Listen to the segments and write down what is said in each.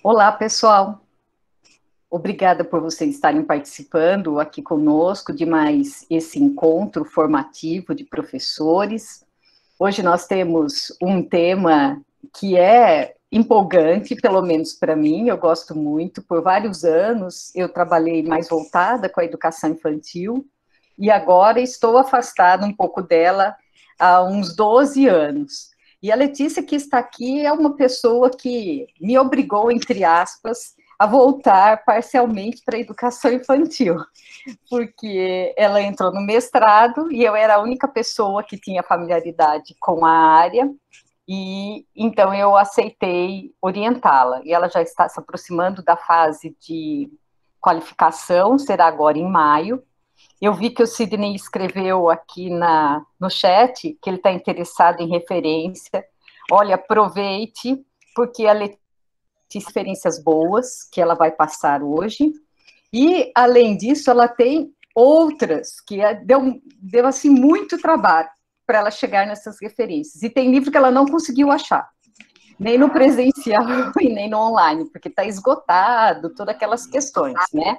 Olá, pessoal. Obrigada por vocês estarem participando aqui conosco de mais esse encontro formativo de professores. Hoje nós temos um tema que é empolgante, pelo menos para mim, eu gosto muito. Por vários anos eu trabalhei mais voltada com a educação infantil e agora estou afastada um pouco dela há uns 12 anos. E a Letícia, que está aqui, é uma pessoa que me obrigou, entre aspas, a voltar parcialmente para a educação infantil, porque ela entrou no mestrado e eu era a única pessoa que tinha familiaridade com a área, e então eu aceitei orientá-la. E ela já está se aproximando da fase de qualificação, será agora em maio. Eu vi que o Sidney escreveu aqui no chat que ele está interessado em referência. Olha, aproveite, porque a Letícia tem referências boas que ela vai passar hoje. E, além disso, ela tem outras que deu assim, muito trabalho para ela chegar nessas referências. E tem livro que ela não conseguiu achar, nem no presencial e nem no online, porque está esgotado, todas aquelas questões, né?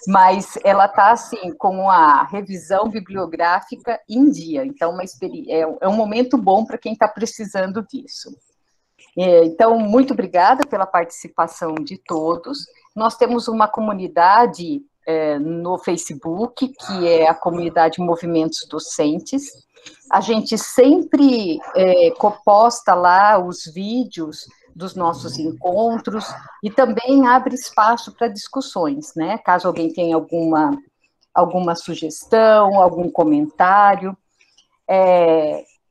Mas ela está assim com a revisão bibliográfica em dia, então é um momento bom para quem está precisando disso. Então, muito obrigada pela participação de todos. Nós temos uma comunidade no Facebook, que é a comunidade Movimentos Docentes. A gente sempre posta lá os vídeos dos nossos encontros e também abre espaço para discussões, né? Caso alguém tenha alguma sugestão, algum comentário.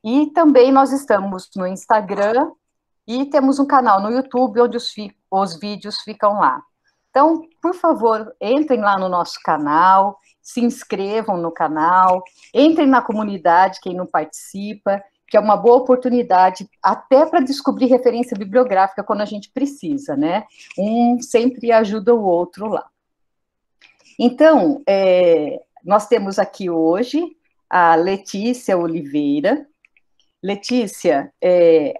E também nós estamos no Instagram e temos um canal no YouTube onde os vídeos ficam lá. Então, por favor, entrem lá no nosso canal, se inscrevam no canal, entrem na comunidade, quem não participa, que é uma boa oportunidade até para descobrir referência bibliográfica quando a gente precisa, né? Um sempre ajuda o outro lá. Então, nós temos aqui hoje a Letícia Oliveira. Letícia,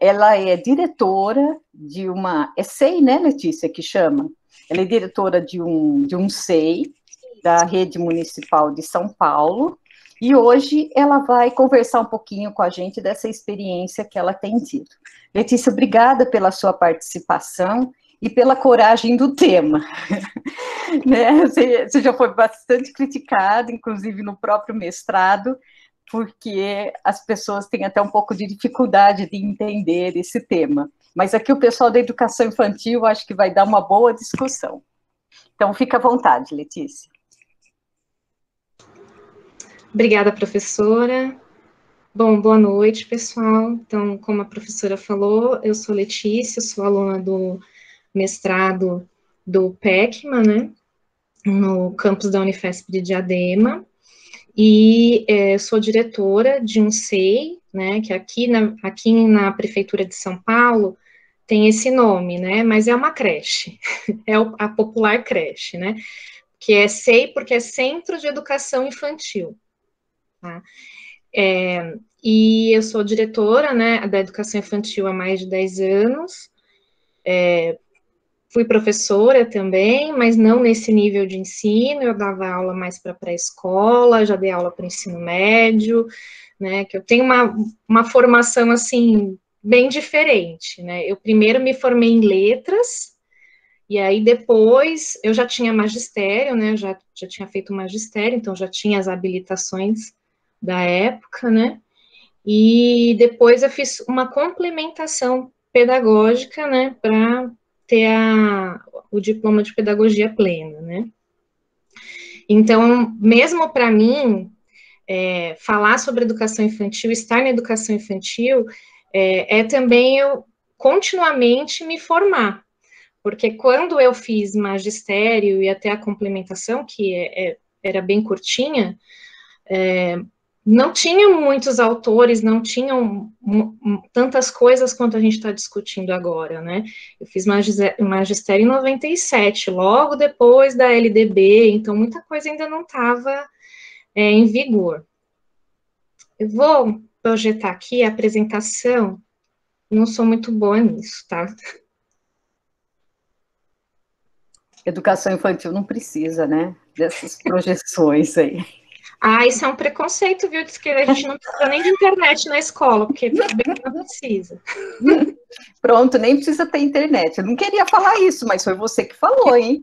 ela é diretora de uma... É SEI, né, Letícia, que chama? Ela é diretora de um SEI, da Rede Municipal de São Paulo, e hoje ela vai conversar um pouquinho com a gente dessa experiência que ela tem tido. Letícia, obrigada pela sua participação e pela coragem do tema. Né? Você já foi bastante criticada, inclusive no próprio mestrado, porque as pessoas têm até um pouco de dificuldade de entender esse tema. Mas aqui o pessoal da educação infantil acho que vai dar uma boa discussão. Então, fica à vontade, Letícia. Obrigada, professora. Bom, boa noite, pessoal. Então, como a professora falou, eu sou Letícia, sou aluna do mestrado do PECMA, né, no campus da Unifesp de Diadema, e sou diretora de um SEI, né, que aqui na Prefeitura de São Paulo tem esse nome, né, mas é uma creche, é a popular creche, né, que é SEI porque é Centro de Educação Infantil, tá? E eu sou diretora, né, da Educação Infantil há mais de 10 anos, fui professora também, mas não nesse nível de ensino, eu dava aula mais para pré-escola, já dei aula para ensino médio, né, que eu tenho uma formação, assim, bem diferente, né, eu primeiro me formei em letras, e aí depois eu já tinha magistério, né, já tinha feito magistério, então já tinha as habilitações da época, né, e depois eu fiz uma complementação pedagógica, né, para ter o diploma de pedagogia plena, né. Então, mesmo para mim, falar sobre educação infantil, estar na educação infantil, também eu continuamente me formar, porque quando eu fiz magistério e até a complementação, que era bem curtinha, não tinham muitos autores, não tinham tantas coisas quanto a gente está discutindo agora, né? Eu fiz magistério em 97, logo depois da LDB, então muita coisa ainda não estava em vigor. Eu vou projetar aqui a apresentação, não sou muito boa nisso, tá? Educação infantil não precisa, né? Dessas projeções aí. Ah, isso é um preconceito, viu? Diz que a gente não precisa nem de internet na escola, porque bem não precisa. Pronto, nem precisa ter internet. Eu não queria falar isso, mas foi você que falou, hein?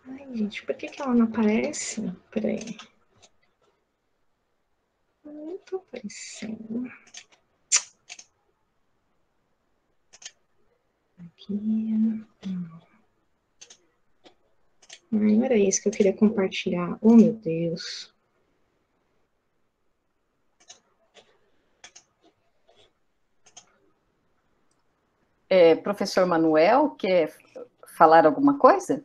Ai, gente, por que ela não aparece? Peraí. Não tô aparecendo. Aqui. Ai, não era isso que eu queria compartilhar. Oh, meu Deus. Professor Manuel, quer falar alguma coisa?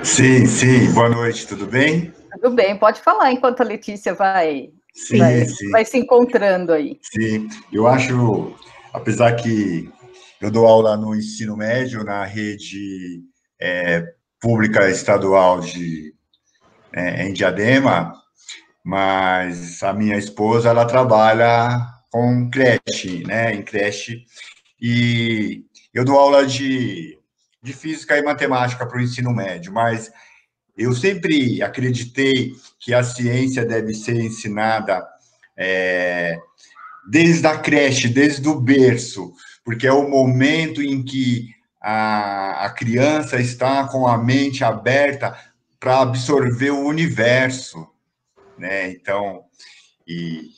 Sim, sim. Boa noite, tudo bem? Tudo bem, pode falar enquanto a Letícia vai se encontrando aí. Sim, eu acho, apesar que eu dou aula no ensino médio, na rede pública estadual em Diadema, mas a minha esposa, ela trabalha com creche, né, em creche, e eu dou aula de física e matemática para o ensino médio, mas eu sempre acreditei que a ciência deve ser ensinada desde a creche, desde o berço, porque é o momento em que a criança está com a mente aberta para absorver o universo, né? Então, e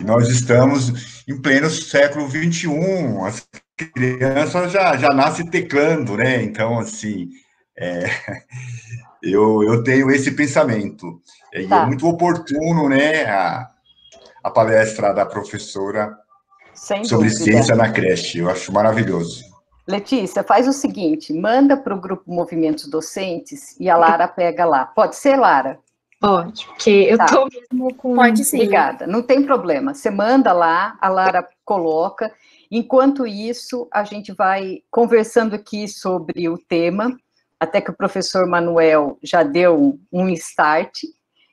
nós estamos em pleno século XXI, as crianças já nascem teclando, né? Então, assim, eu tenho esse pensamento. E é muito oportuno, né, a palestra da professora Sem sobre dúvida. ciência na creche. Eu acho maravilhoso. Letícia, faz o seguinte, manda para o grupo Movimentos Docentes e a Lara pega lá. Pode ser, Lara? Pode, porque eu tô mesmo com... Pode sim. Obrigada, não tem problema. Você manda lá, a Lara coloca. Enquanto isso, a gente vai conversando aqui sobre o tema, até que o professor Manuel já deu um start.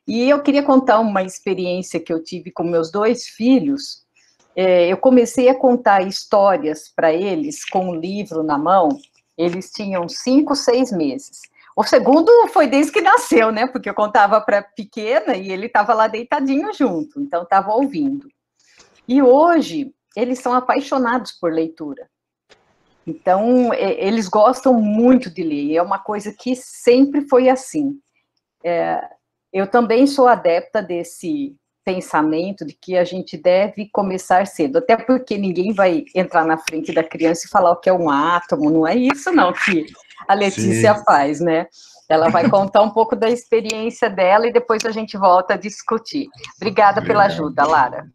E eu queria contar uma experiência que eu tive com meus 2 filhos. Eu comecei a contar histórias para eles com um livro na mão, eles tinham 5, 6 meses. O segundo foi desde que nasceu, né? Porque eu contava para pequena e ele estava lá deitadinho junto, então estava ouvindo. E hoje eles são apaixonados por leitura. Então eles gostam muito de ler. E é uma coisa que sempre foi assim. Eu também sou adepta desse pensamento de que a gente deve começar cedo, até porque ninguém vai entrar na frente da criança e falar o que é um átomo, não é isso não que a Letícia faz, né? Ela vai contar um pouco da experiência dela e depois a gente volta a discutir. Obrigada pela ajuda, Lara.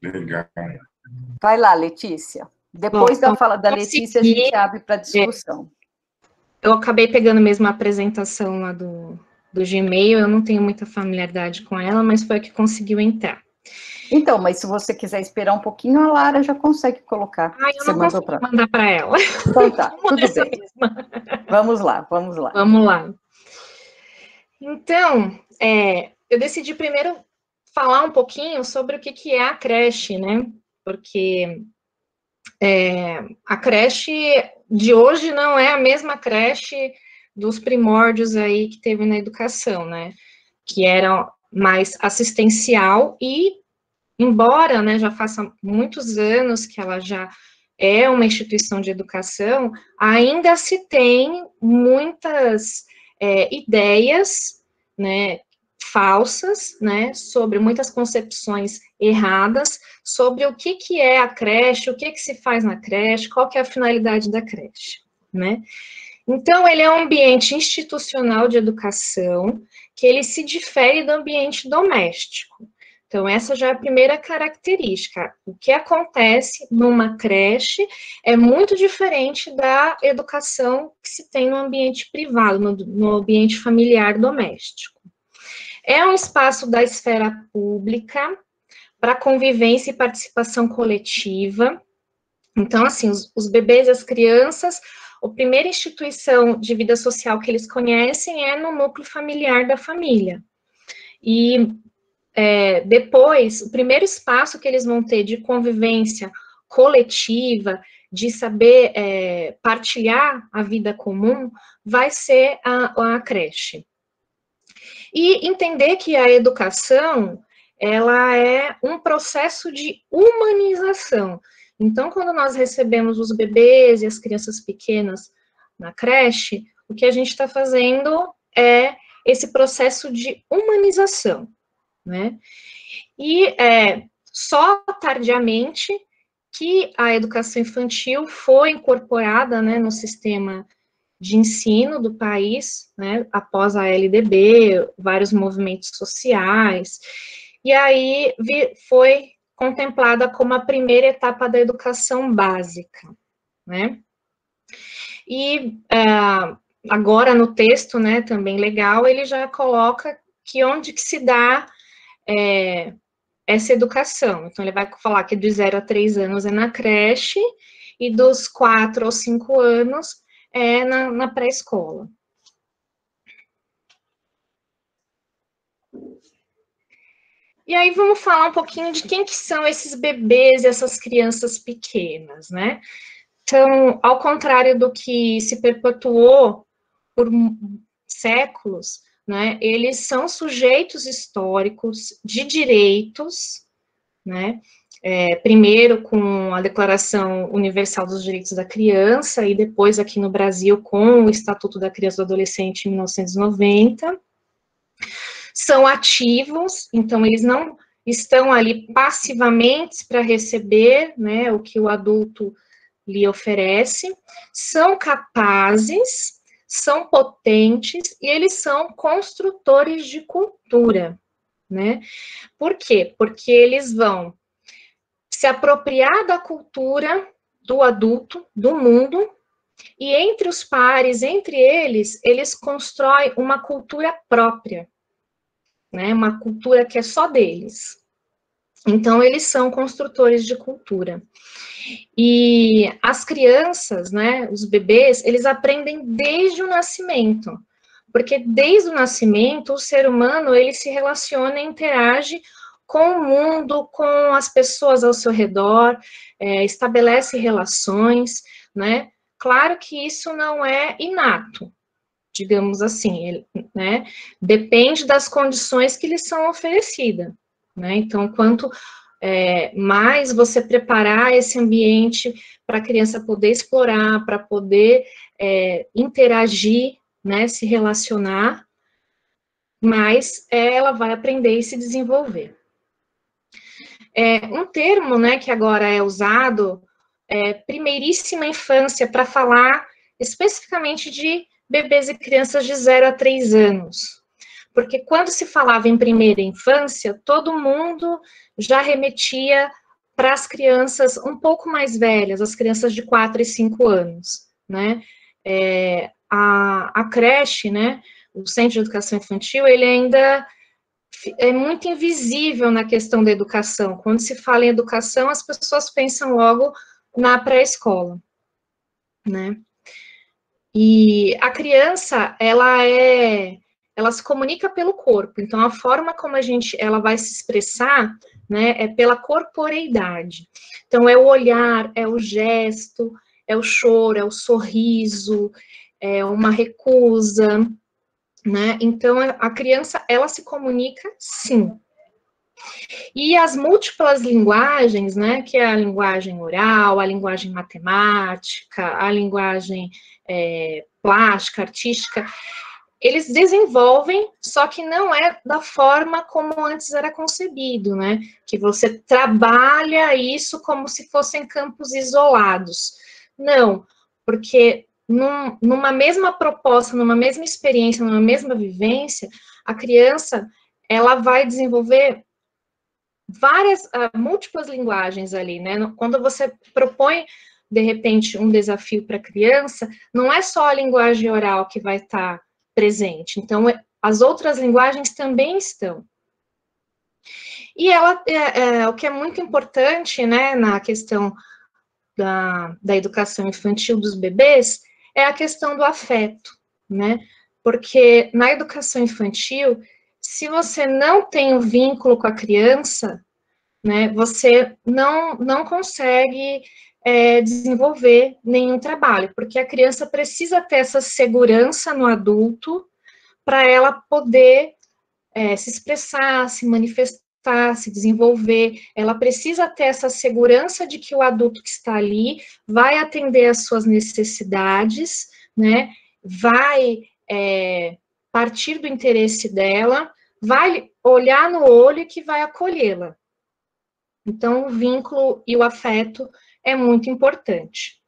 Legal. Vai lá, Letícia. Depois da fala da Letícia, a gente abre para discussão. Eu acabei pegando mesmo a apresentação lá do Gmail, eu não tenho muita familiaridade com ela, mas foi a que conseguiu entrar. Então, mas se você quiser esperar um pouquinho, a Lara já consegue colocar. Eu não consigo mandar para ela. Então tá, tudo bem. Vamos lá, vamos lá. Vamos lá. Então, eu decidi primeiro falar um pouquinho sobre o que é a creche, né? Porque a creche de hoje não é a mesma creche dos primórdios aí que teve na educação, né? Que era mais assistencial e, embora, né, já faça muitos anos que ela já é uma instituição de educação, ainda se tem muitas ideias, né, falsas, né, sobre muitas concepções erradas sobre o que é a creche, o que se faz na creche, qual que é a finalidade da creche, né? Então, ele é um ambiente institucional de educação que ele se difere do ambiente doméstico. Então, essa já é a primeira característica. O que acontece numa creche é muito diferente da educação que se tem no ambiente privado, no ambiente familiar doméstico. É um espaço da esfera pública para convivência e participação coletiva. Então, assim, os bebês e as crianças, a primeira instituição de vida social que eles conhecem é no núcleo familiar da família. E depois, o primeiro espaço que eles vão ter de convivência coletiva, de saber partilhar a vida comum, vai ser a creche. E entender que a educação, ela é um processo de humanização. Então, quando nós recebemos os bebês e as crianças pequenas na creche, o que a gente está fazendo é esse processo de humanização, né? E só tardiamente que a educação infantil foi incorporada, né, no sistema de ensino do país, né, após a LDB, vários movimentos sociais, e aí foi contemplada como a primeira etapa da educação básica, né? E agora no texto, né, também legal, ele já coloca que onde que se dá essa educação. Então, ele vai falar que de 0 a 3 anos é na creche, e dos 4 aos 5 anos é na pré-escola. E aí vamos falar um pouquinho de quem que são esses bebês e essas crianças pequenas, né? Então, ao contrário do que se perpetuou por séculos, né, eles são sujeitos históricos de direitos, né? Primeiro com a Declaração Universal dos Direitos da Criança, e depois aqui no Brasil com o Estatuto da Criança e do Adolescente em 1990. São ativos, então eles não estão ali passivamente para receber, né, o que o adulto lhe oferece, são capazes, são potentes, e eles são construtores de cultura, né? Por quê? Porque eles vão se apropriar da cultura do adulto, do mundo, e entre os pares, entre eles constroem uma cultura própria, né? Uma cultura que é só deles. Então, eles são construtores de cultura. E as crianças, né, os bebês, eles aprendem desde o nascimento, porque desde o nascimento o ser humano, ele se relaciona e interage com o mundo, com as pessoas ao seu redor, estabelece relações, né? Claro que isso não é inato, digamos assim, né? Depende das condições que lhes são oferecidas, né? Então, quanto mais você preparar esse ambiente para a criança poder explorar, para poder interagir, né, se relacionar, mais ela vai aprender e se desenvolver. Um termo, né, que agora é usado, primeiríssima infância, para falar especificamente de bebês e crianças de 0 a 3 anos. Porque quando se falava em primeira infância, todo mundo já remetia para as crianças um pouco mais velhas, as crianças de 4 e 5 anos, né? A creche, né, o Centro de Educação Infantil, ele ainda é muito invisível na questão da educação. Quando se fala em educação, as pessoas pensam logo na pré-escola, né? E a criança, ela se comunica pelo corpo, então a forma como ela vai se expressar, né, é pela corporeidade. Então é o olhar, é o gesto, é o choro, é o sorriso, é uma recusa, né? Então a criança, ela se comunica sim. E as múltiplas linguagens, né, que é a linguagem oral, a linguagem matemática, a linguagem plástica, artística, eles desenvolvem, só que não é da forma como antes era concebido, né? Que você trabalha isso como se fossem campos isolados. Não, porque numa mesma proposta, numa mesma experiência, numa mesma vivência, a criança, ela vai desenvolver múltiplas linguagens ali, né? Quando você propõe, de repente, um desafio para a criança, não é só a linguagem oral que vai estar presente. Então, as outras linguagens também estão. E o que é muito importante, né, na questão da educação infantil dos bebês, é a questão do afeto, né? Porque na educação infantil, se você não tem um vínculo com a criança, né, você não consegue desenvolver nenhum trabalho, porque a criança precisa ter essa segurança no adulto para ela poder se expressar, se manifestar, se desenvolver. Ela precisa ter essa segurança de que o adulto que está ali vai atender às suas necessidades, né? Vai partir do interesse dela, vai olhar no olho e que vai acolhê-la. Então, o vínculo e o afeto é muito importante.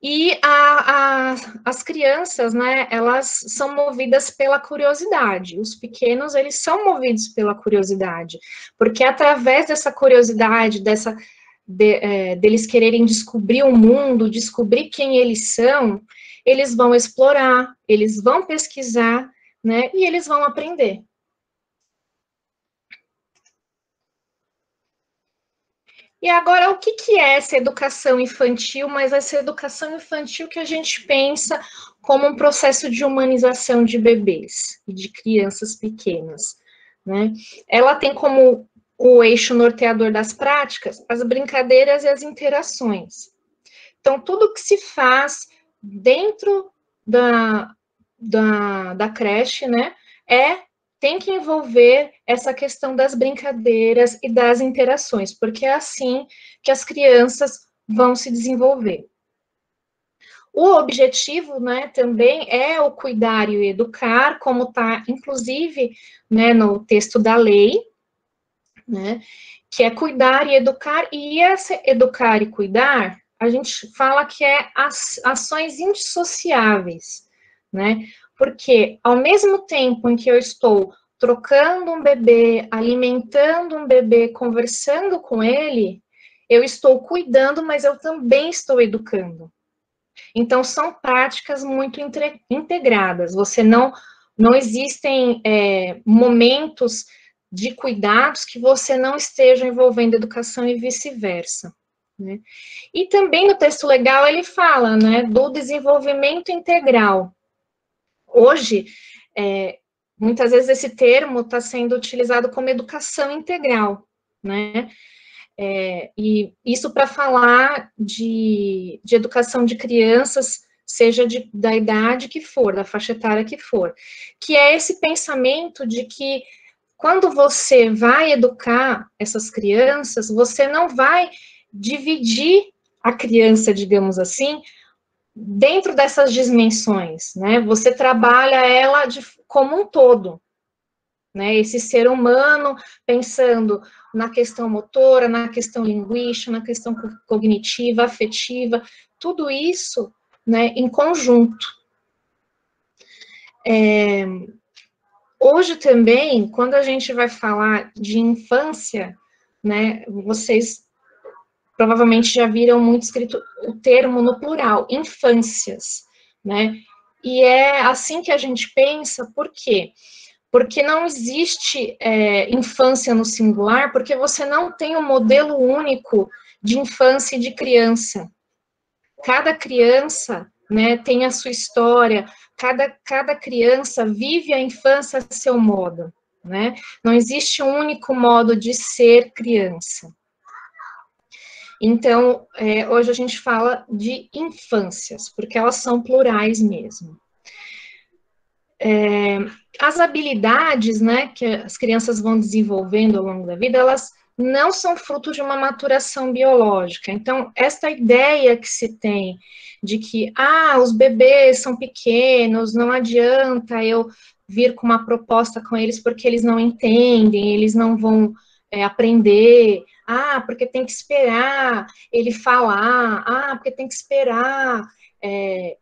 E as crianças, né, elas são movidas pela curiosidade. Os pequenos, eles são movidos pela curiosidade, porque através dessa curiosidade, deles quererem descobrir o mundo, descobrir quem eles são, eles vão explorar, eles vão pesquisar, né, e eles vão aprender. E agora, o que é essa educação infantil, mas essa educação infantil que a gente pensa como um processo de humanização de bebês e de crianças pequenas, né? Ela tem como o eixo norteador das práticas as brincadeiras e as interações. Então, tudo que se faz dentro da creche, né, tem que envolver essa questão das brincadeiras e das interações, porque é assim que as crianças vão se desenvolver. O objetivo, né, também é o cuidar e o educar, como está, inclusive, né, no texto da lei, né, que é cuidar e educar, e esse educar e cuidar, a gente fala que é ações indissociáveis, né, porque ao mesmo tempo em que eu estou trocando um bebê, alimentando um bebê, conversando com ele, eu estou cuidando, mas eu também estou educando. Então, são práticas muito integradas. Você não existem momentos de cuidados que você não esteja envolvendo educação e vice-versa, né? E também no texto legal ele fala, né, do desenvolvimento integral. Hoje, muitas vezes esse termo está sendo utilizado como educação integral, né? E isso para falar de educação de crianças, seja da idade que for, da faixa etária que for, que é esse pensamento de que quando você vai educar essas crianças, você não vai dividir a criança, digamos assim, dentro dessas dimensões, né? Você trabalha ela como um todo, né? Esse ser humano pensando na questão motora, na questão linguística, na questão cognitiva, afetiva, tudo isso, né, em conjunto. Hoje também, quando a gente vai falar de infância, né, vocês provavelmente já viram muito escrito o termo no plural, infâncias, né? E é assim que a gente pensa, por quê? Porque não existe infância no singular, porque você não tem um modelo único de infância e de criança. Cada criança, né, tem a sua história, cada criança vive a infância a seu modo, né? Não existe um único modo de ser criança. Então, hoje a gente fala de infâncias, porque elas são plurais mesmo. As habilidades, né, que as crianças vão desenvolvendo ao longo da vida, elas não são fruto de uma maturação biológica. Então, esta ideia que se tem de que, os bebês são pequenos, não adianta eu vir com uma proposta com eles porque eles não entendem, eles não vão aprender, porque tem que esperar ele falar, porque tem que esperar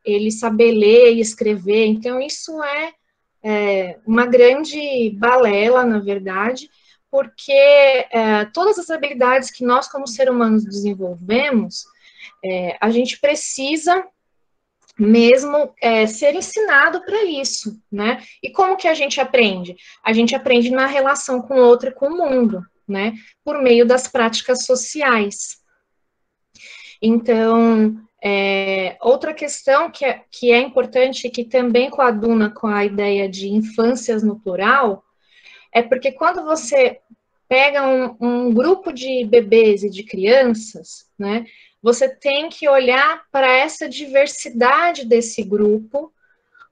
ele saber ler e escrever. Então, isso é uma grande balela, na verdade, porque todas as habilidades que nós, como seres humanos, desenvolvemos, a gente precisa mesmo ser ensinado para isso, né? E como que a gente aprende? A gente aprende na relação com o outro e com o mundo, né? Por meio das práticas sociais. Então, outra questão que é importante, que também coaduna com a ideia de infâncias no plural, é porque quando você pega um grupo de bebês e de crianças, né, você tem que olhar para essa diversidade desse grupo,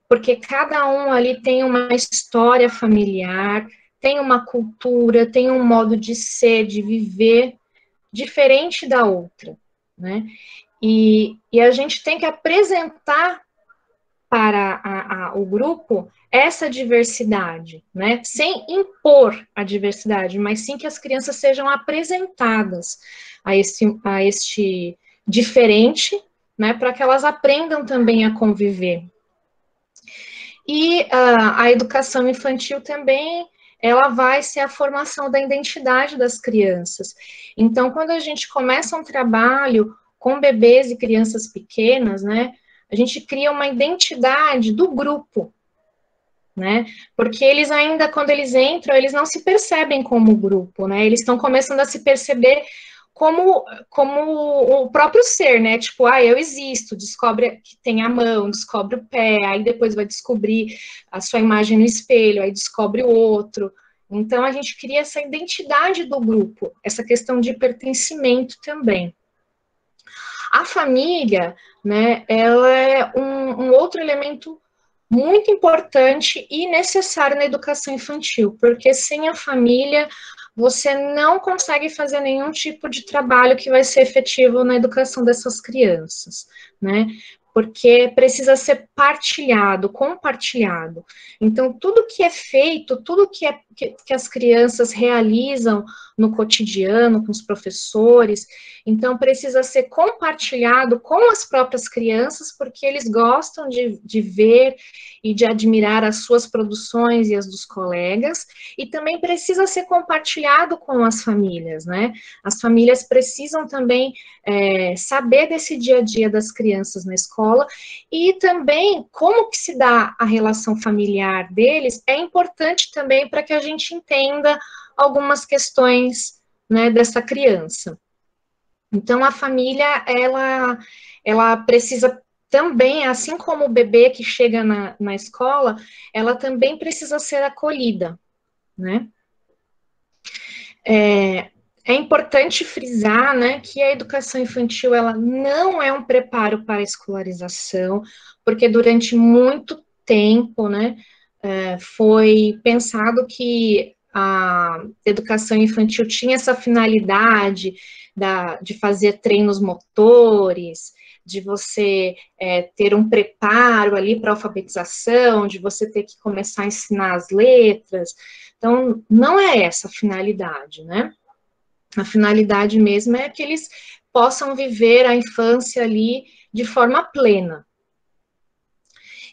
porque cada um ali tem uma história familiar, tem uma cultura, tem um modo de ser, de viver, diferente da outra, né? E a gente tem que apresentar para o grupo essa diversidade, né? Sem impor a diversidade, mas sim que as crianças sejam apresentadas a este diferente, né? Para que elas aprendam também a conviver. E a educação infantil também, ela vai ser a formação da identidade das crianças. Então, quando a gente começa um trabalho com bebês e crianças pequenas, né, a gente cria uma identidade do grupo, né, porque eles ainda, quando eles entram, eles não se percebem como grupo, né, eles estão começando a se perceber como o próprio ser, né, tipo, eu existo, descobre que tem a mão, descobre o pé, aí depois vai descobrir a sua imagem no espelho, aí descobre o outro. Então, a gente cria essa identidade do grupo, essa questão de pertencimento também. A família, né, ela é um outro elemento muito importante e necessário na educação infantil, porque sem a família você não consegue fazer nenhum tipo de trabalho que vai ser efetivo na educação dessas crianças, né? Porque precisa ser partilhado, compartilhado. Então, tudo que é feito, tudo que as crianças realizam no cotidiano, com os professores, então precisa ser compartilhado com as próprias crianças, porque eles gostam de ver e de admirar as suas produções e as dos colegas, e também precisa ser compartilhado com as famílias, né? As famílias precisam também saber desse dia a dia das crianças na escola, e também como que se dá a relação familiar deles, é importante também para que a gente entenda algumas questões, né, dessa criança. Então, a família, ela precisa também, assim como o bebê que chega na escola, ela também precisa ser acolhida, né? É importante frisar, né, que a educação infantil, ela não é um preparo para a escolarização, porque durante muito tempo, né, foi pensado que a educação infantil tinha essa finalidade de fazer treinos motores, de você ter um preparo ali para a alfabetização, de você ter que começar a ensinar as letras. Então, não é essa a finalidade, né? A finalidade mesmo é que eles possam viver a infância ali de forma plena.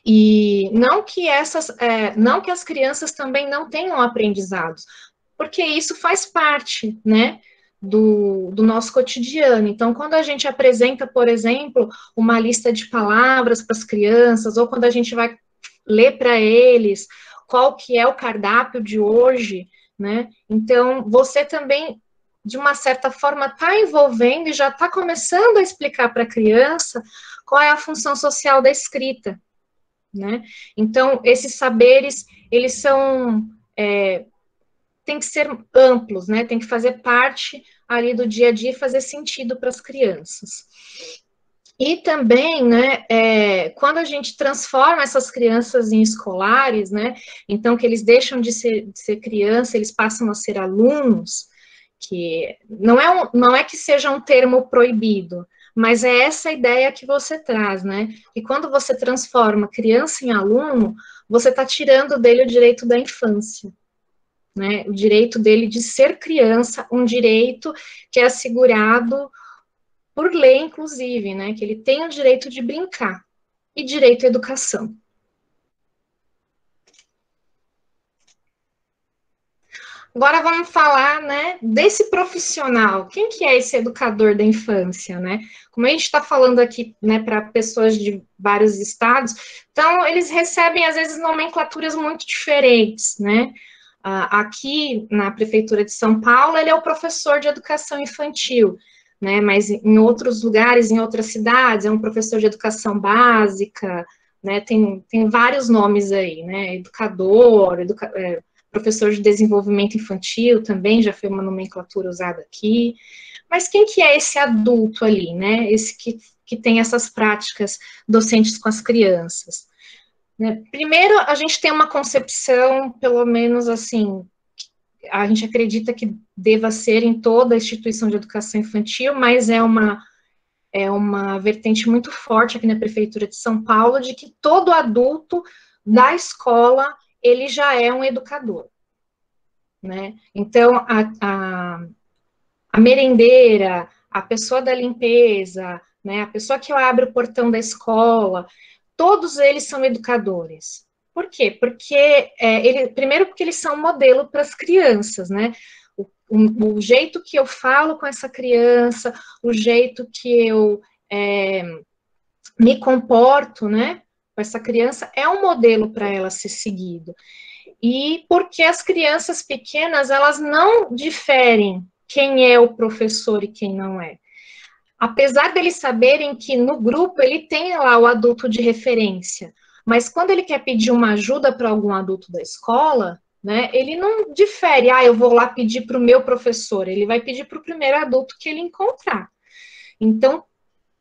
E não que as crianças também não tenham aprendizados, porque isso faz parte, né, do nosso cotidiano. Então, quando a gente apresenta, por exemplo, uma lista de palavras para as crianças, ou quando a gente vai ler para eles qual que é o cardápio de hoje, né, então você também, de uma certa forma, está envolvendo e já está começando a explicar para a criança qual é a função social da escrita, né? Então, esses saberes, eles são, tem que ser amplos, né? Tem que fazer parte ali do dia a dia e fazer sentido para as crianças. E também, né, quando a gente transforma essas crianças em escolares, né, então que eles deixam de ser criança, eles passam a ser alunos, que não é que seja um termo proibido, mas é essa ideia que você traz, né? E quando você transforma criança em aluno, você está tirando dele o direito da infância, né? O direito dele de ser criança, um direito que é assegurado por lei, inclusive, né? Que ele tem o direito de brincar e direito à educação. Agora vamos falar, né, desse profissional. Quem que é esse educador da infância, né? Como a gente está falando aqui, né, para pessoas de vários estados, então eles recebem, às vezes, nomenclaturas muito diferentes, né? Aqui, na Prefeitura de São Paulo, ele é o professor de educação infantil, né? Mas em outros lugares, em outras cidades, é um professor de educação básica, né? Tem vários nomes aí, né? Educador, professor de desenvolvimento infantil também já foi uma nomenclatura usada aqui. Mas quem que é esse adulto ali, né? Esse que tem essas práticas docentes com as crianças? Né? Primeiro, a gente tem uma concepção, pelo menos assim, a gente acredita que deva ser em toda a instituição de educação infantil, mas é uma vertente muito forte aqui na Prefeitura de São Paulo, de que todo adulto da escola, ele já é um educador, né? Então, a merendeira, a pessoa da limpeza, né, a pessoa que abre o portão da escola, todos eles são educadores. Por quê? Porque, primeiro porque eles são um modelo para as crianças, né? O jeito que eu falo com essa criança, o jeito que eu me comporto, né, com essa criança, é um modelo para ela ser seguido. E porque as crianças pequenas, elas não diferem quem é o professor e quem não é. Apesar deles saberem que no grupo ele tem lá o adulto de referência, mas quando ele quer pedir uma ajuda para algum adulto da escola, né, ele não difere, eu vou lá pedir para o meu professor, ele vai pedir para o primeiro adulto que ele encontrar. Então,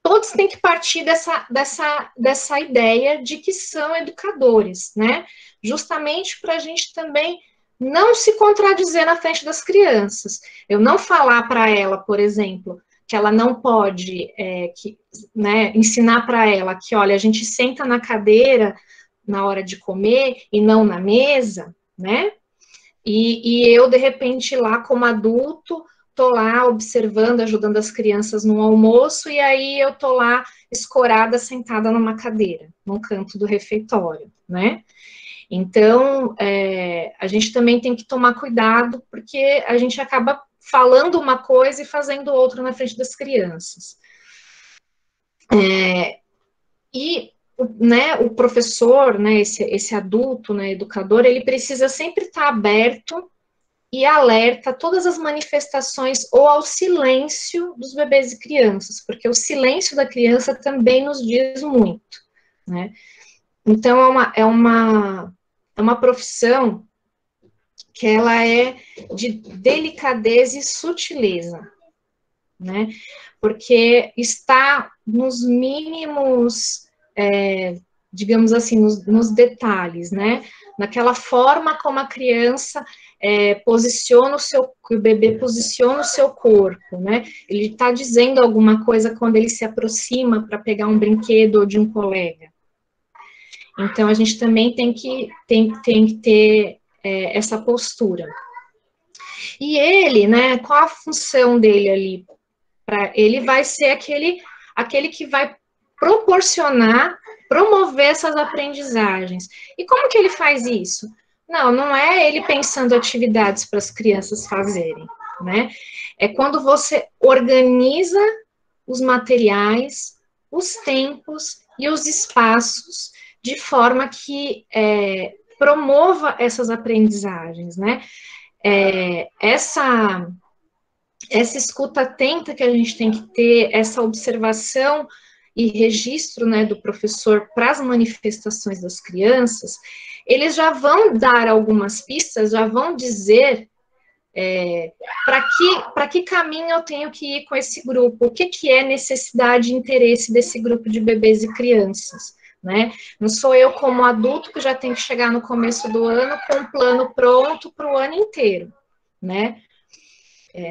todos têm que partir dessa ideia de que são educadores, né, justamente para a gente também não se contradizer na frente das crianças. Eu não falar para ela, por exemplo, que ela não pode, né, ensinar para ela que, olha, a gente senta na cadeira na hora de comer e não na mesa, né? E eu, de repente, lá como adulto, tô lá observando, ajudando as crianças no almoço, e aí eu tô lá escorada, sentada numa cadeira, num canto do refeitório, né? Então, a gente também tem que tomar cuidado, porque a gente acaba falando uma coisa e fazendo outra na frente das crianças. Né, o professor, né, esse adulto, né, educador, ele precisa sempre estar aberto e alerta a todas as manifestações ou ao silêncio dos bebês e crianças, porque o silêncio da criança também nos diz muito, né? Então, é uma profissão que ela é de delicadeza e sutileza, né? Porque está nos mínimos, digamos assim, nos detalhes, né? Naquela forma como a criança posiciona o bebê posiciona o seu corpo, né? Ele está dizendo alguma coisa quando ele se aproxima para pegar um brinquedo ou de um colega. Então, a gente também tem que ter essa postura. E ele, né, qual a função dele ali? Ele vai ser aquele que vai promover essas aprendizagens. E como que ele faz isso? Não é ele pensando atividades para as crianças fazerem, né? É quando você organiza os materiais, os tempos e os espaços de forma que promova essas aprendizagens, né? Essa escuta atenta que a gente tem que ter, essa observação e registro, né, do professor para as manifestações das crianças, eles já vão dar algumas pistas, já vão dizer para que caminho eu tenho que ir com esse grupo, o que é necessidade e interesse desse grupo de bebês e crianças, né? Não sou eu como adulto que já tenho que chegar no começo do ano com um plano pronto para o ano inteiro, né?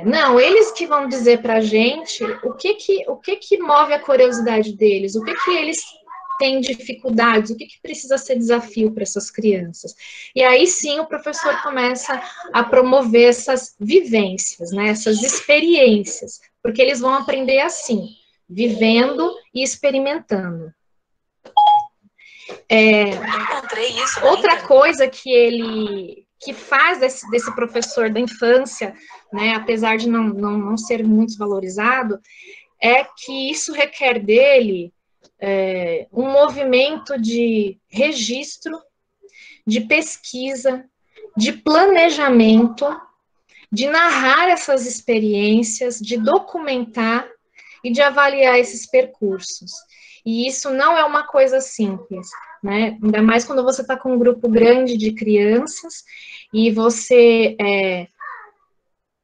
Não, eles que vão dizer para a gente o que move a curiosidade deles, o que eles têm dificuldades, o que precisa ser desafio para essas crianças. E aí sim o professor começa a promover essas vivências, né, essas experiências, porque eles vão aprender assim, vivendo e experimentando. Outra coisa que faz desse professor da infância, né, apesar de não ser muito valorizado, é que isso requer dele um movimento de registro, de pesquisa, de planejamento, de narrar essas experiências, de documentar e de avaliar esses percursos. E isso não é uma coisa simples, né? Ainda mais quando você está com um grupo grande de crianças e você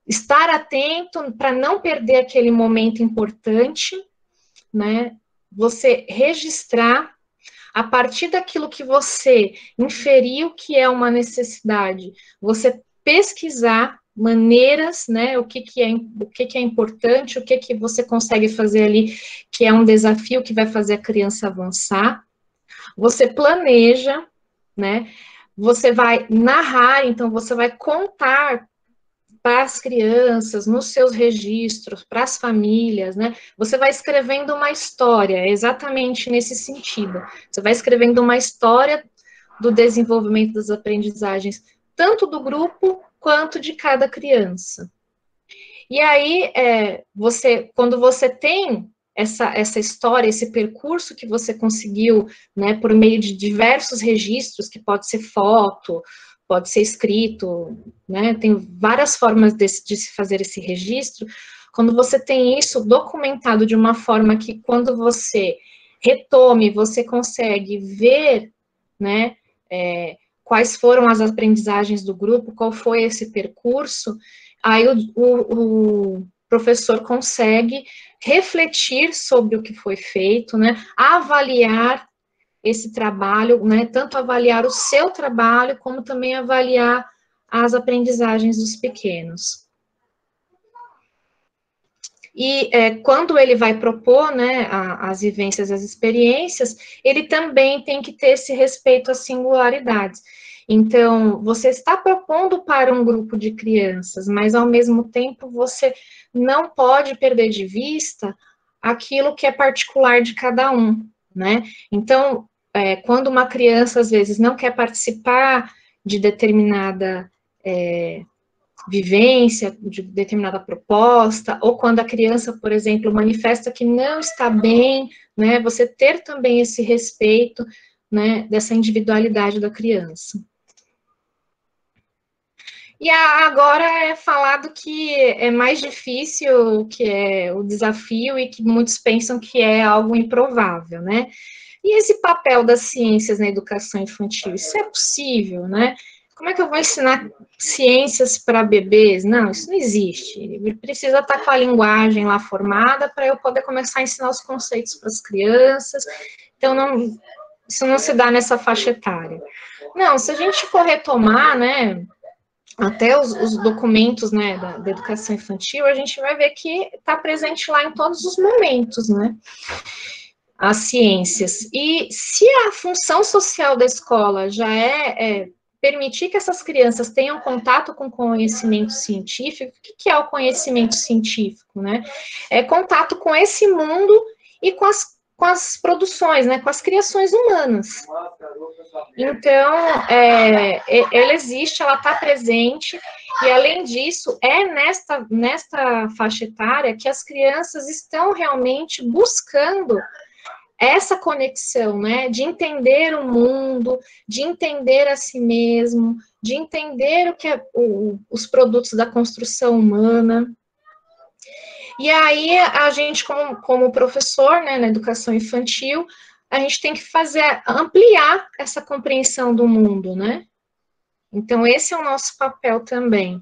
estar atento para não perder aquele momento importante, né? Você registrar a partir daquilo que você inferiu que é uma necessidade, você pesquisar maneiras, né, o que é importante, o que você consegue fazer ali, que é um desafio que vai fazer a criança avançar, você planeja, né, você vai narrar, então você vai contar para as crianças, nos seus registros, para as famílias, né? Você vai escrevendo uma história, exatamente nesse sentido. Você vai escrevendo uma história do desenvolvimento das aprendizagens, tanto do grupo quanto de cada criança. E aí, quando você tem essa história, esse percurso que você conseguiu, né, por meio de diversos registros, que pode ser foto, pode ser escrito, né, tem várias formas de se fazer esse registro. Quando você tem isso documentado de uma forma que, quando você retome, você consegue ver, né, quais foram as aprendizagens do grupo, qual foi esse percurso, aí o professor consegue refletir sobre o que foi feito, né, avaliar esse trabalho, né, tanto avaliar o seu trabalho, como também avaliar as aprendizagens dos pequenos. E quando ele vai propor, né, as vivências, as experiências, ele também tem que ter esse respeito às singularidades. Então, você está propondo para um grupo de crianças, mas, ao mesmo tempo, você não pode perder de vista aquilo que é particular de cada um, né? Então, quando uma criança, às vezes, não quer participar de determinada vivência, de determinada proposta, ou quando a criança, por exemplo, manifesta que não está bem, né, você ter também esse respeito, né, dessa individualidade da criança. E agora é falado que é mais difícil, que é o desafio, e que muitos pensam que é algo improvável, né? E esse papel das ciências na educação infantil, isso é possível, né? Como é que eu vou ensinar ciências para bebês? Não, isso não existe. Ele precisa estar com a linguagem lá formada para eu poder começar a ensinar os conceitos para as crianças. Então, isso não se dá nessa faixa etária. Não, se a gente for retomar, né, até os documentos, né, da educação infantil, a gente vai ver que está presente lá em todos os momentos, né, as ciências. E se a função social da escola já é permitir que essas crianças tenham contato com conhecimento científico, o que é o conhecimento científico, né? É contato com esse mundo e com as produções, né, com as criações humanas. Então, ela existe, ela está presente, e, além disso, nesta faixa etária que as crianças estão realmente buscando essa conexão, né, de entender o mundo, de entender a si mesmo, de entender o que é os produtos da construção humana. E aí, a gente, como professor, né, na educação infantil, a gente tem que ampliar essa compreensão do mundo, né? Então, esse é o nosso papel também.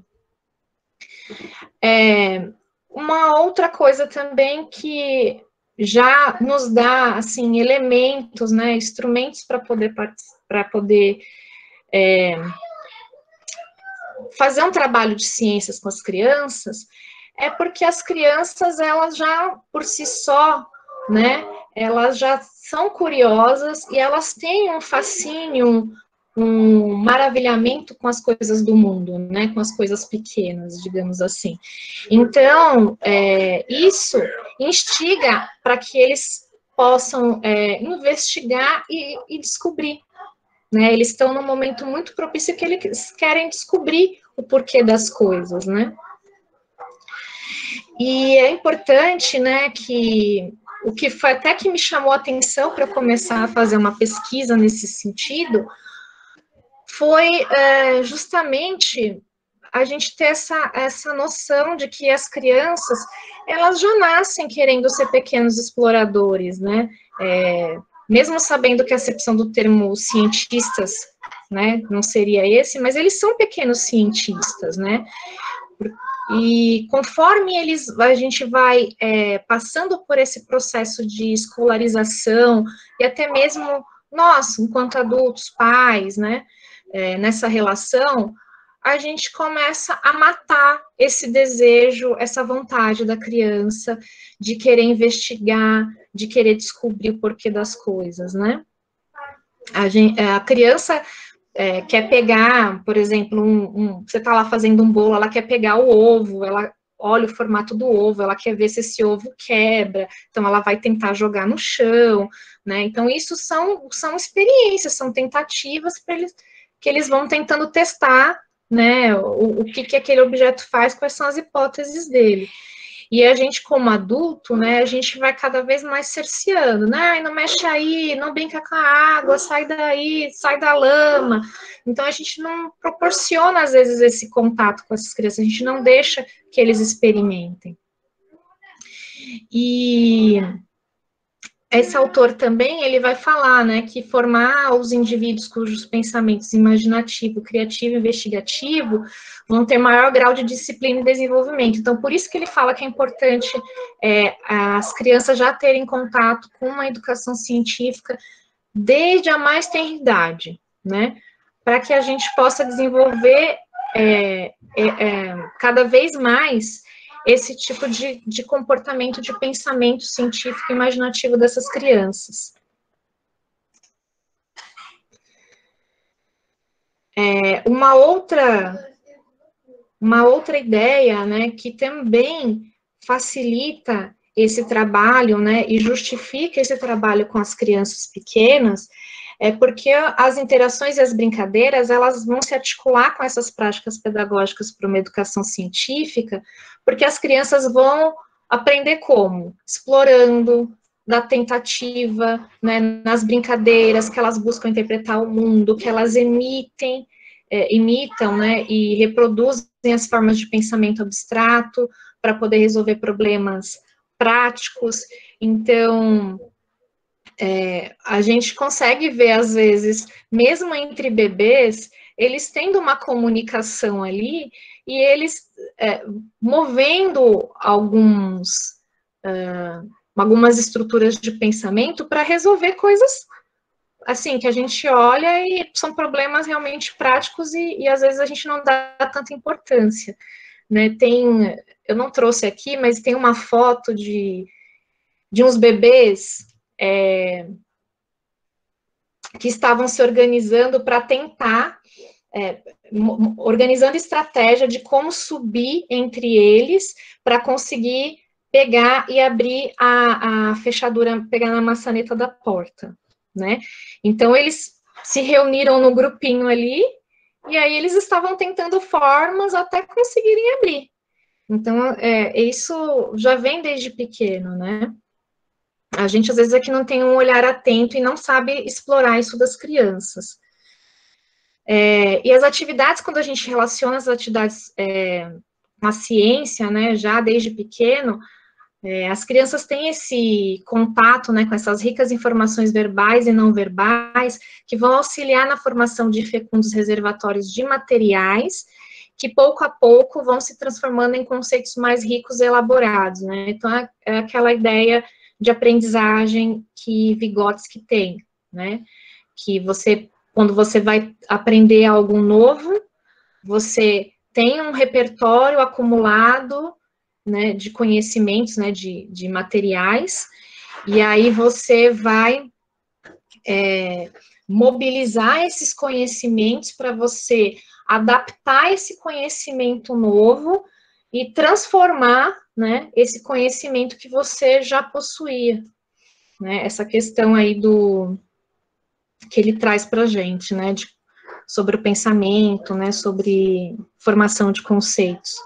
Uma outra coisa também que já nos dá, assim, elementos, né, instrumentos para poder fazer um trabalho de ciências com as crianças, é porque as crianças, elas já, por si só, né, elas já são curiosas e elas têm um fascínio, um maravilhamento com as coisas do mundo, né, com as coisas pequenas, digamos assim. Então, isso instiga para que eles possam investigar e descobrir, né, eles estão num momento muito propício que eles querem descobrir o porquê das coisas, né. E é importante, né, que o que foi até que me chamou a atenção para eu começar a fazer uma pesquisa nesse sentido, foi justamente a gente ter essa noção de que as crianças, elas já nascem querendo ser pequenos exploradores, né? mesmo sabendo que a acepção do termo cientistas, né, não seria esse, mas eles são pequenos cientistas, né, e conforme a gente vai passando por esse processo de escolarização, e até mesmo nós, enquanto adultos, pais, né, nessa relação, a gente começa a matar esse desejo, essa vontade da criança de querer investigar, de querer descobrir o porquê das coisas, né? A criança quer pegar, por exemplo, você está lá fazendo um bolo, ela quer pegar o ovo, ela olha o formato do ovo, ela quer ver se esse ovo quebra, então ela vai tentar jogar no chão, né? Então, isso são experiências, são tentativas que eles vão tentando testar, né, o que aquele objeto faz, quais são as hipóteses dele. E a gente, como adulto, né, a gente vai cada vez mais cerceando, né, não mexe aí, não brinca com a água, sai daí, sai da lama. Então, a gente não proporciona, às vezes, esse contato com essas crianças, a gente não deixa que eles experimentem. E esse autor também, ele vai falar, né, que formar os indivíduos cujos pensamentos imaginativo, criativo e investigativo vão ter maior grau de disciplina e desenvolvimento. Então, por isso que ele fala que é importante as crianças já terem contato com uma educação científica desde a mais tenra idade, né, para que a gente possa desenvolver cada vez mais esse tipo de comportamento de pensamento científico e imaginativo dessas crianças. Uma outra ideia, né, que também facilita esse trabalho, né, e justifica esse trabalho com as crianças pequenas, porque as interações e as brincadeiras, elas vão se articular com essas práticas pedagógicas para uma educação científica, porque as crianças vão aprender como? Explorando, da tentativa, né, nas brincadeiras, que elas buscam interpretar o mundo, que elas imitam, né, e reproduzem as formas de pensamento abstrato para poder resolver problemas práticos. Então, a gente consegue ver, às vezes, mesmo entre bebês, eles tendo uma comunicação ali, e eles movendo algumas estruturas de pensamento para resolver coisas, assim, que a gente olha e são problemas realmente práticos e às vezes a gente não dá tanta importância, né? Eu não trouxe aqui, mas tem uma foto de uns bebês que estavam se organizando para tentar, organizando estratégia de como subir entre eles para conseguir pegar e abrir a fechadura, pegar na maçaneta da porta, né? Então, eles se reuniram no grupinho ali, e aí eles estavam tentando formas até conseguirem abrir. Então, isso já vem desde pequeno, né? A gente, às vezes, aqui não tem um olhar atento e não sabe explorar isso das crianças. E as atividades, quando a gente relaciona as atividades com a ciência, né, já desde pequeno, as crianças têm esse contato, né, com essas ricas informações verbais e não verbais, que vão auxiliar na formação de fecundos reservatórios de materiais, que pouco a pouco vão se transformando em conceitos mais ricos e elaborados, né? Então, é aquela ideia de aprendizagem que Vygotsky tem, né? Que quando você vai aprender algo novo, você tem um repertório acumulado, né, de conhecimentos, né, de materiais, e aí você vai mobilizar esses conhecimentos para você adaptar esse conhecimento novo e transformar, né, esse conhecimento que você já possuía, né, essa questão aí que ele traz para a gente, né, sobre o pensamento, né, sobre formação de conceitos.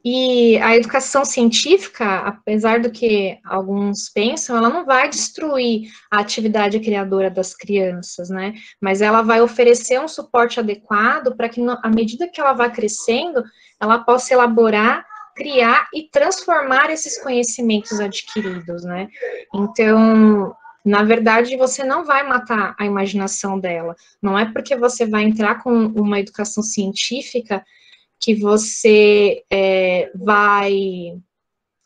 E a educação científica, apesar do que alguns pensam, ela não vai destruir a atividade criadora das crianças, né? Mas ela vai oferecer um suporte adequado para que, à medida que ela vai crescendo, ela possa elaborar criar e transformar esses conhecimentos adquiridos, né? Então, na verdade, você não vai matar a imaginação dela. Não é porque você vai entrar com uma educação científica que você vai,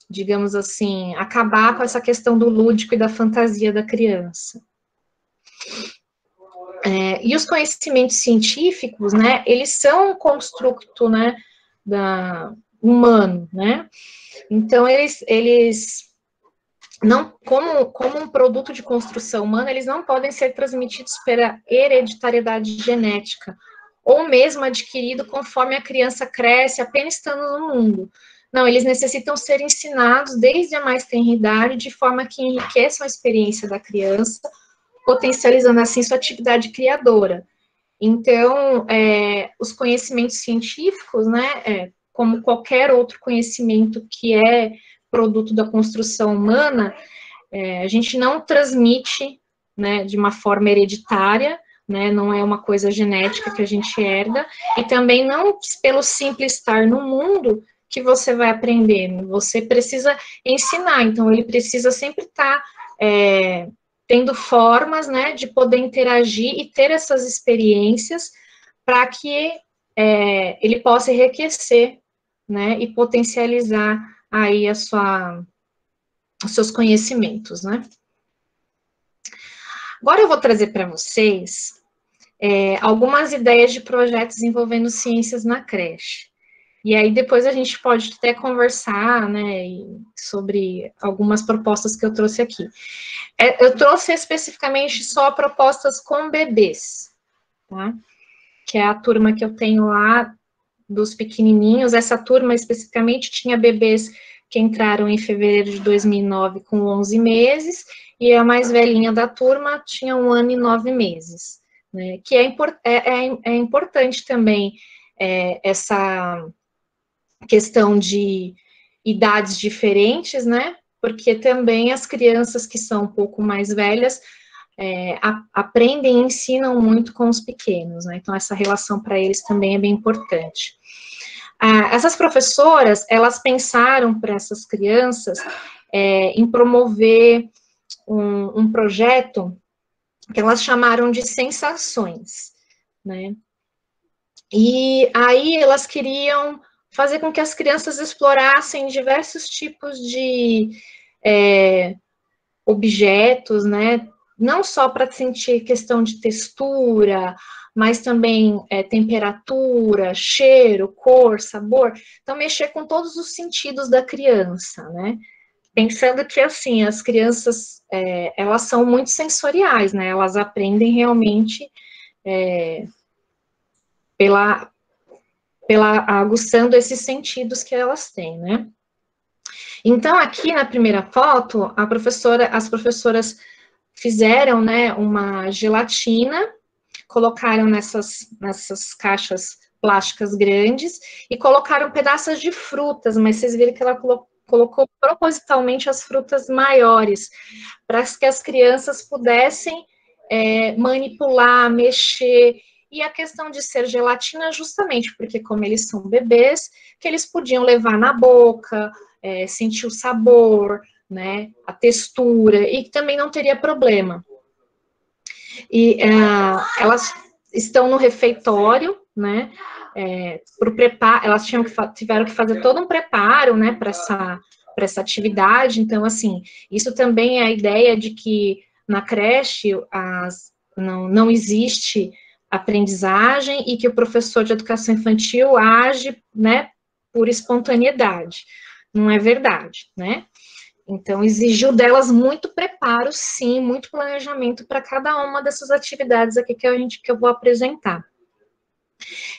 digamos assim, acabar com essa questão do lúdico e da fantasia da criança. E os conhecimentos científicos, né, eles são um construto, né, humano, né? Então, eles não, como um produto de construção humana, eles não podem ser transmitidos pela hereditariedade genética, ou mesmo adquirido conforme a criança cresce, apenas estando no mundo. Não, eles necessitam ser ensinados desde a mais tenra idade, de forma que enriqueçam a experiência da criança, potencializando assim sua atividade criadora. Então, os conhecimentos científicos, né, como qualquer outro conhecimento que é produto da construção humana, a gente não transmite, né, de uma forma hereditária, né, não é uma coisa genética que a gente herda, e também não pelo simples estar no mundo que você vai aprender, você precisa ensinar, então ele precisa sempre estar tendo formas, né, de poder interagir e ter essas experiências para que ele possa enriquecer, né, e potencializar aí os seus conhecimentos, né. Agora eu vou trazer para vocês algumas ideias de projetos envolvendo ciências na creche. E aí depois a gente pode até conversar, né, sobre algumas propostas que eu trouxe aqui. Eu trouxe especificamente só propostas com bebês, tá? Que é a turma que eu tenho lá dos pequenininhos. Essa turma especificamente tinha bebês que entraram em fevereiro de 2009 com 11 meses, e a mais velhinha da turma tinha 1 ano e 9 meses, né? Que é importante também essa questão de idades diferentes, né? Porque também as crianças que são um pouco mais velhas aprendem e ensinam muito com os pequenos, né? Então, essa relação para eles também é bem importante. Essas professoras, elas pensaram para essas crianças em promover um projeto que elas chamaram de sensações, né? E aí elas queriam fazer com que as crianças explorassem diversos tipos de objetos, né? Não só para sentir questão de textura, mas também temperatura, cheiro, cor, sabor. Então, mexer com todos os sentidos da criança, né? Pensando que, assim, as crianças, elas são muito sensoriais, né? Elas aprendem realmente aguçando esses sentidos que elas têm, né? Então, aqui na primeira foto, as professoras fizeram, né, uma gelatina, colocaram nessas caixas plásticas grandes e colocaram pedaços de frutas, mas vocês viram que ela colocou propositalmente as frutas maiores, para que as crianças pudessem manipular, mexer. E a questão de ser gelatina, justamente porque, como eles são bebês, que eles podiam levar na boca, sentir o sabor, né, a textura, e que também não teria problema. E elas estão no refeitório, né, pro preparo, elas tiveram que fazer todo um preparo, né, para essa atividade. Então, assim, isso também é a ideia de que na creche não existe aprendizagem e que o professor de educação infantil age, né, por espontaneidade. Não é verdade, né? Então, exigiu delas muito preparo, sim, muito planejamento para cada uma dessas atividades aqui que eu vou apresentar.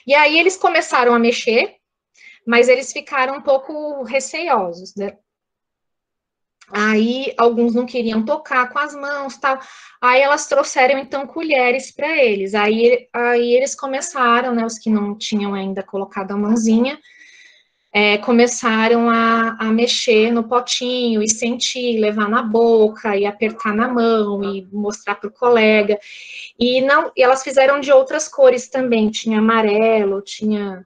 E aí, eles começaram a mexer, mas eles ficaram um pouco receosos, né? Aí, alguns não queriam tocar com as mãos, tal. Aí, elas trouxeram, então, colheres para eles. Aí eles começaram, né, os que não tinham ainda colocado a mãozinha, começaram a mexer no potinho e sentir, levar na boca e apertar na mão e mostrar para o colega. E elas fizeram de outras cores também, tinha amarelo, tinha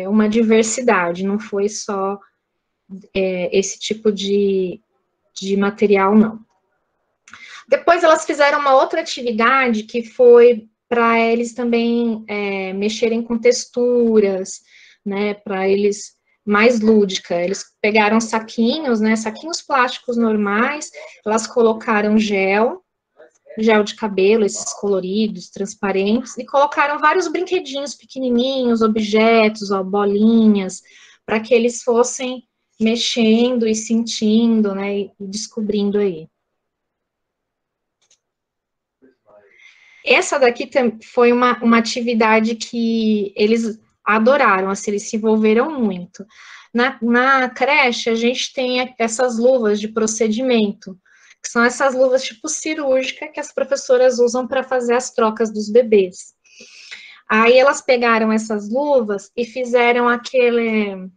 uma diversidade, não foi só esse tipo de material, não. Depois elas fizeram uma outra atividade que foi para eles também mexerem com texturas, né, para eles mais lúdica. Eles pegaram saquinhos, né, saquinhos plásticos normais, elas colocaram gel de cabelo, esses coloridos, transparentes, e colocaram vários brinquedinhos pequenininhos, objetos, ó, bolinhas, para que eles fossem mexendo e sentindo, né, e descobrindo aí. Essa daqui foi uma atividade que eles adoraram, assim, eles se envolveram muito. Na creche, a gente tem essas luvas de procedimento, que são essas luvas tipo cirúrgica que as professoras usam para fazer as trocas dos bebês. Aí elas pegaram essas luvas e fizeram aquele...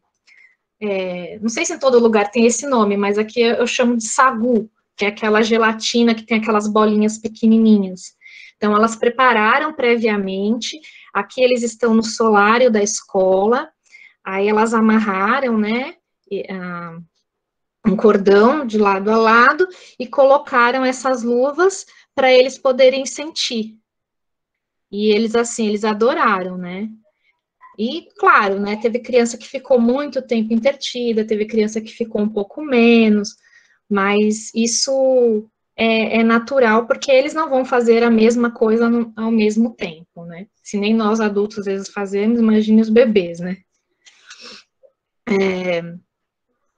não sei se em todo lugar tem esse nome, mas aqui eu chamo de sagu, que é aquela gelatina que tem aquelas bolinhas pequenininhas. Então, elas prepararam previamente, aqui eles estão no solário da escola, aí elas amarraram, né, um cordão de lado a lado e colocaram essas luvas para eles poderem sentir. E eles, assim, eles adoraram, né. E, claro, né, teve criança que ficou muito tempo intertida, teve criança que ficou um pouco menos, mas isso é natural, porque eles não vão fazer a mesma coisa ao mesmo tempo, né? Se nem nós adultos às vezes fazemos, imagine os bebês, né?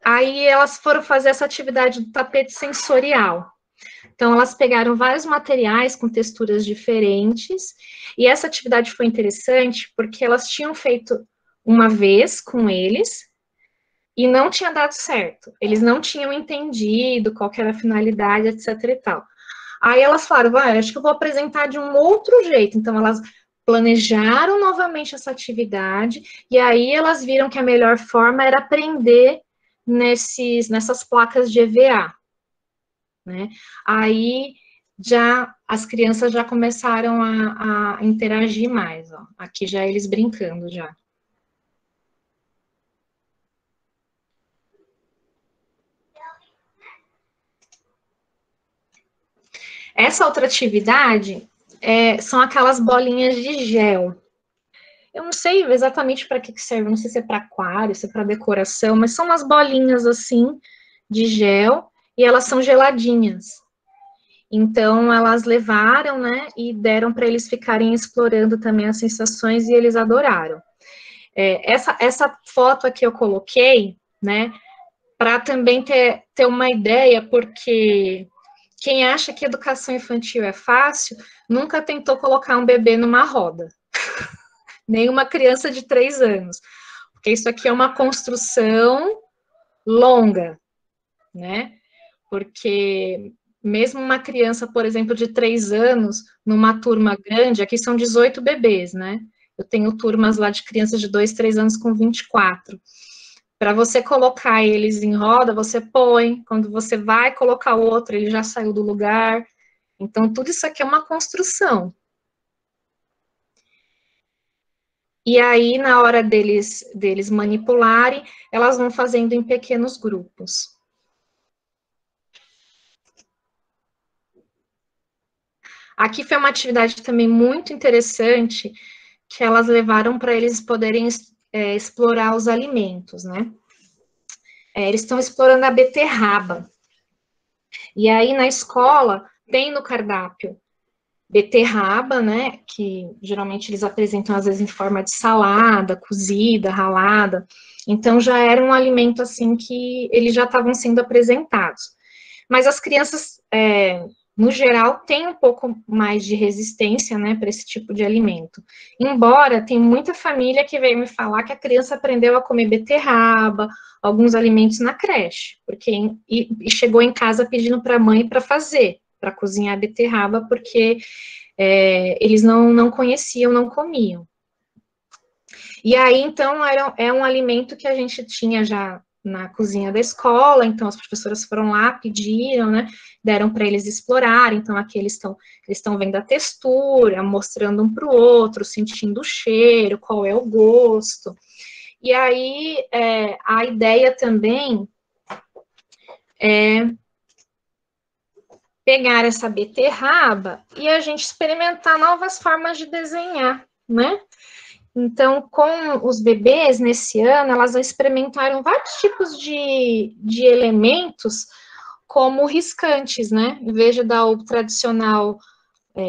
Aí elas foram fazer essa atividade do tapete sensorial. Então, elas pegaram vários materiais com texturas diferentes, e essa atividade foi interessante porque elas tinham feito uma vez com eles, e não tinha dado certo. Eles não tinham entendido qual que era a finalidade, etc e tal. Aí elas falaram, acho que eu vou apresentar de um outro jeito. Então, elas planejaram novamente essa atividade, e aí elas viram que a melhor forma era aprender nessas placas de EVA, né? Aí, as crianças já começaram a interagir mais, ó. Aqui já eles brincando já. Essa outra atividade são aquelas bolinhas de gel. Eu não sei exatamente para que serve, não sei se é para aquário, se é para decoração, mas são umas bolinhas assim de gel e elas são geladinhas. Então, elas levaram, né, e deram para eles ficarem explorando também as sensações e eles adoraram. Essa foto aqui eu coloquei, né, para também ter uma ideia, porque quem acha que educação infantil é fácil, nunca tentou colocar um bebê numa roda. Nem uma criança de 3 anos. Porque isso aqui é uma construção longa, né? Porque mesmo uma criança, por exemplo, de 3 anos, numa turma grande, aqui são 18 bebês, né? Eu tenho turmas lá de crianças de 2, 3 anos com 24. Para você colocar eles em roda, você põe, quando você vai colocar outro, ele já saiu do lugar. Então, tudo isso aqui é uma construção. E aí, na hora deles manipularem, elas vão fazendo em pequenos grupos. Aqui foi uma atividade também muito interessante, que elas levaram para eles poderem explorar os alimentos, né? Eles estão explorando a beterraba. E aí, na escola, tem no cardápio beterraba, né, que geralmente eles apresentam, às vezes, em forma de salada, cozida, ralada. Então, já era um alimento, assim, que eles já estavam sendo apresentados. Mas as crianças, no geral, têm um pouco mais de resistência, né, para esse tipo de alimento. Embora tem muita família que veio me falar que a criança aprendeu a comer beterraba, alguns alimentos na creche, e chegou em casa pedindo para a mãe para fazer, para cozinhar beterraba, porque eles não conheciam, não comiam. E aí, então, é um alimento que a gente tinha já na cozinha da escola, então as professoras foram lá, pediram, né, deram para eles explorarem, então aqui eles estão vendo a textura, mostrando um para o outro, sentindo o cheiro, qual é o gosto. E aí, a ideia também é pegar essa beterraba e a gente experimentar novas formas de desenhar, né? Então, com os bebês, nesse ano, elas experimentaram vários tipos de elementos, como riscantes, né? Em vez de dar o tradicional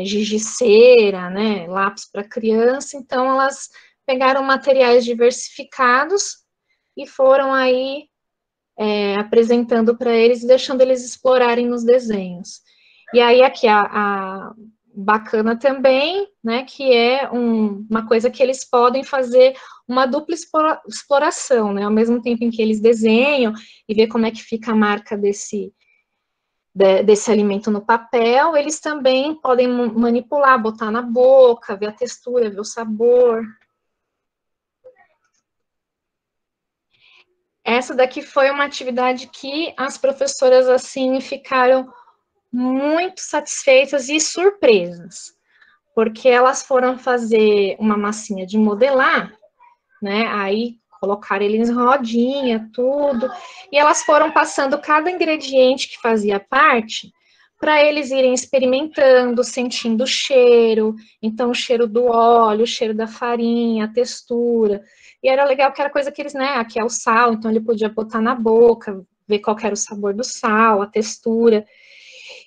giz de cera, né? Lápis para criança, então elas pegaram materiais diversificados e foram aí apresentando para eles e deixando eles explorarem nos desenhos. E aí aqui a bacana também, né, que é uma coisa que eles podem fazer uma dupla exploração, né, ao mesmo tempo em que eles desenham e ver como é que fica a marca desse alimento no papel, eles também podem manipular, botar na boca, ver a textura, ver o sabor. Essa daqui foi uma atividade que as professoras, assim, ficaram muito satisfeitas e surpresas, porque elas foram fazer uma massinha de modelar, né, aí colocaram eles em rodinha, tudo, e elas foram passando cada ingrediente que fazia parte, para eles irem experimentando, sentindo o cheiro, então o cheiro do óleo, o cheiro da farinha, a textura, e era legal que era coisa que eles, né, aqui é o sal, então ele podia botar na boca, ver qual era o sabor do sal, a textura,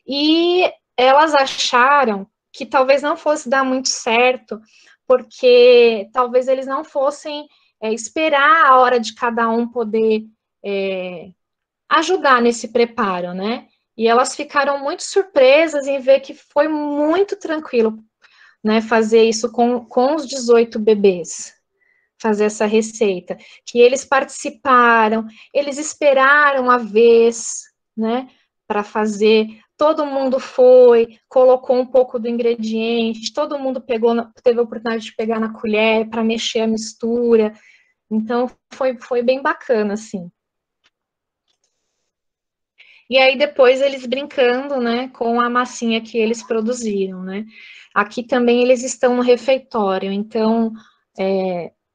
e elas acharam que talvez não fosse dar muito certo, porque talvez eles não fossem esperar a hora de cada um poder ajudar nesse preparo, né? E elas ficaram muito surpresas em ver que foi muito tranquilo, né, fazer isso com os 18 bebês, fazer essa receita, que eles participaram, eles esperaram a vez, né, para fazer, todo mundo foi, colocou um pouco do ingrediente, todo mundo teve a oportunidade de pegar na colher para mexer a mistura, então foi bem bacana, assim. E aí depois eles brincando, né, com a massinha que eles produziram, né. Aqui também eles estão no refeitório, então,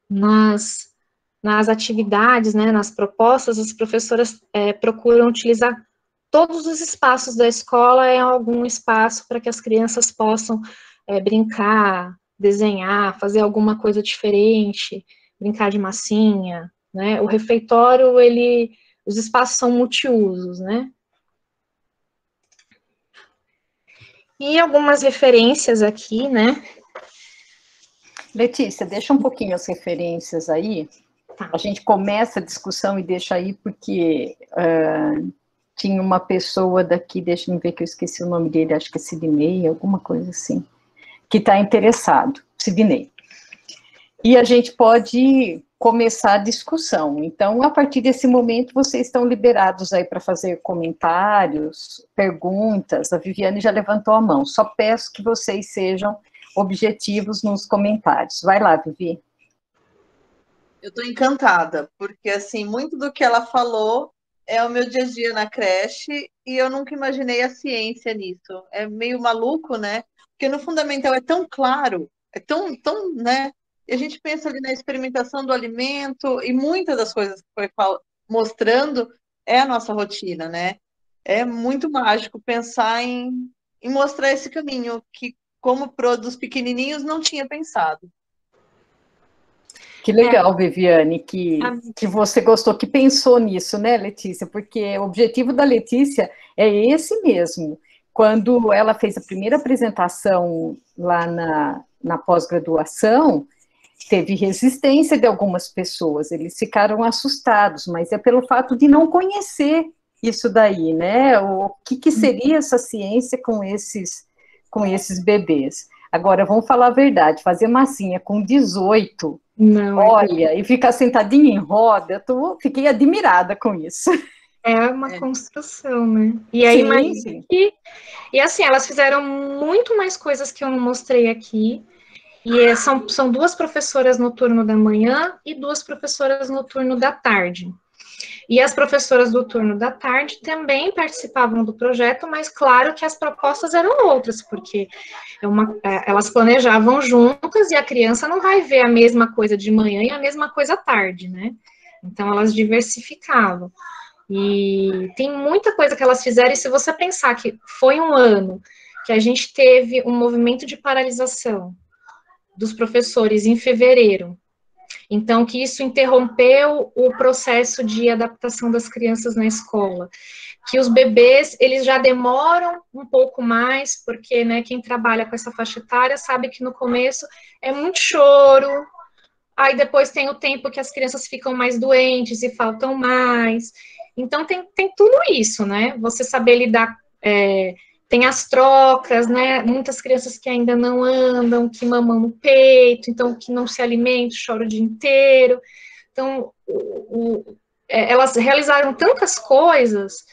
nas atividades, né, nas propostas, as professoras procuram utilizar todos os espaços da escola em algum espaço para que as crianças possam brincar, desenhar, fazer alguma coisa diferente, brincar de massinha, né. O refeitório, os espaços são multiusos, né. E algumas referências aqui, né? Letícia, deixa um pouquinho as referências aí. Tá. A gente começa a discussão e deixa aí, porque tinha uma pessoa daqui, deixa eu ver que eu esqueci o nome dele, acho que é Sidney, alguma coisa assim, que está interessado, Sidney. E a gente pode começar a discussão. Então, a partir desse momento, vocês estão liberados aí para fazer comentários, perguntas. A Viviane já levantou a mão. Só peço que vocês sejam objetivos nos comentários. Vai lá, Vivi. Eu estou encantada, porque, assim, muito do que ela falou é o meu dia a dia na creche e eu nunca imaginei a ciência nisso. É meio maluco, né? Porque no fundamental é tão claro, é tão, né? E a gente pensa ali na experimentação do alimento e muitas das coisas que foi mostrando é a nossa rotina, né? É muito mágico pensar em mostrar esse caminho que, como dos pequenininhos, não tinha pensado. Que legal, Viviane, que você gostou, que pensou nisso, né, Letícia? Porque o objetivo da Letícia é esse mesmo. Quando ela fez a primeira apresentação lá na pós-graduação, teve resistência de algumas pessoas, eles ficaram assustados, mas é pelo fato de não conhecer isso daí, né? O que seria essa ciência com esses bebês? Agora, vamos falar a verdade, fazer massinha com 18, não, olha, e ficar sentadinha em roda, fiquei admirada com isso. É uma construção, né? E aí, sim. E assim, elas fizeram muito mais coisas que eu não mostrei aqui, e são 2 professoras no turno da manhã e 2 professoras no turno da tarde. E as professoras do turno da tarde também participavam do projeto, mas claro que as propostas eram outras, porque elas planejavam juntas e a criança não vai ver a mesma coisa de manhã e a mesma coisa à tarde, né? Então, elas diversificavam. E tem muita coisa que elas fizeram, e se você pensar que foi um ano que a gente teve um movimento de paralisação dos professores em fevereiro, então que isso interrompeu o processo de adaptação das crianças na escola, que os bebês, eles já demoram um pouco mais, porque, né, quem trabalha com essa faixa etária sabe que no começo é muito choro, aí depois tem o tempo que as crianças ficam mais doentes e faltam mais. Então, tem tudo isso, né? Você saber lidar, tem as trocas, né? Muitas crianças que ainda não andam, que mamam no peito, então, que não se alimentam, choram o dia inteiro. Então, elas realizaram tantas coisas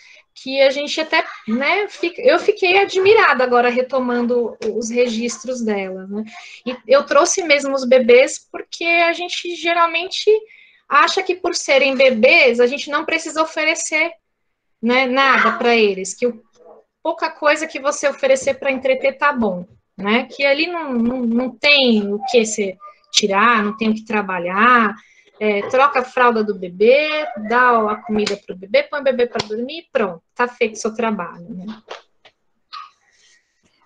que a gente até, né, eu fiquei admirada agora retomando os registros dela, né? E eu trouxe mesmo os bebês porque a gente geralmente acha que por serem bebês a gente não precisa oferecer, né, nada para eles, que pouca coisa que você oferecer para entreter tá bom, né? Que ali não tem o que você tirar, não tem o que trabalhar. Troca a fralda do bebê, dá a comida para o bebê, põe o bebê para dormir e pronto, tá feito o seu trabalho, né?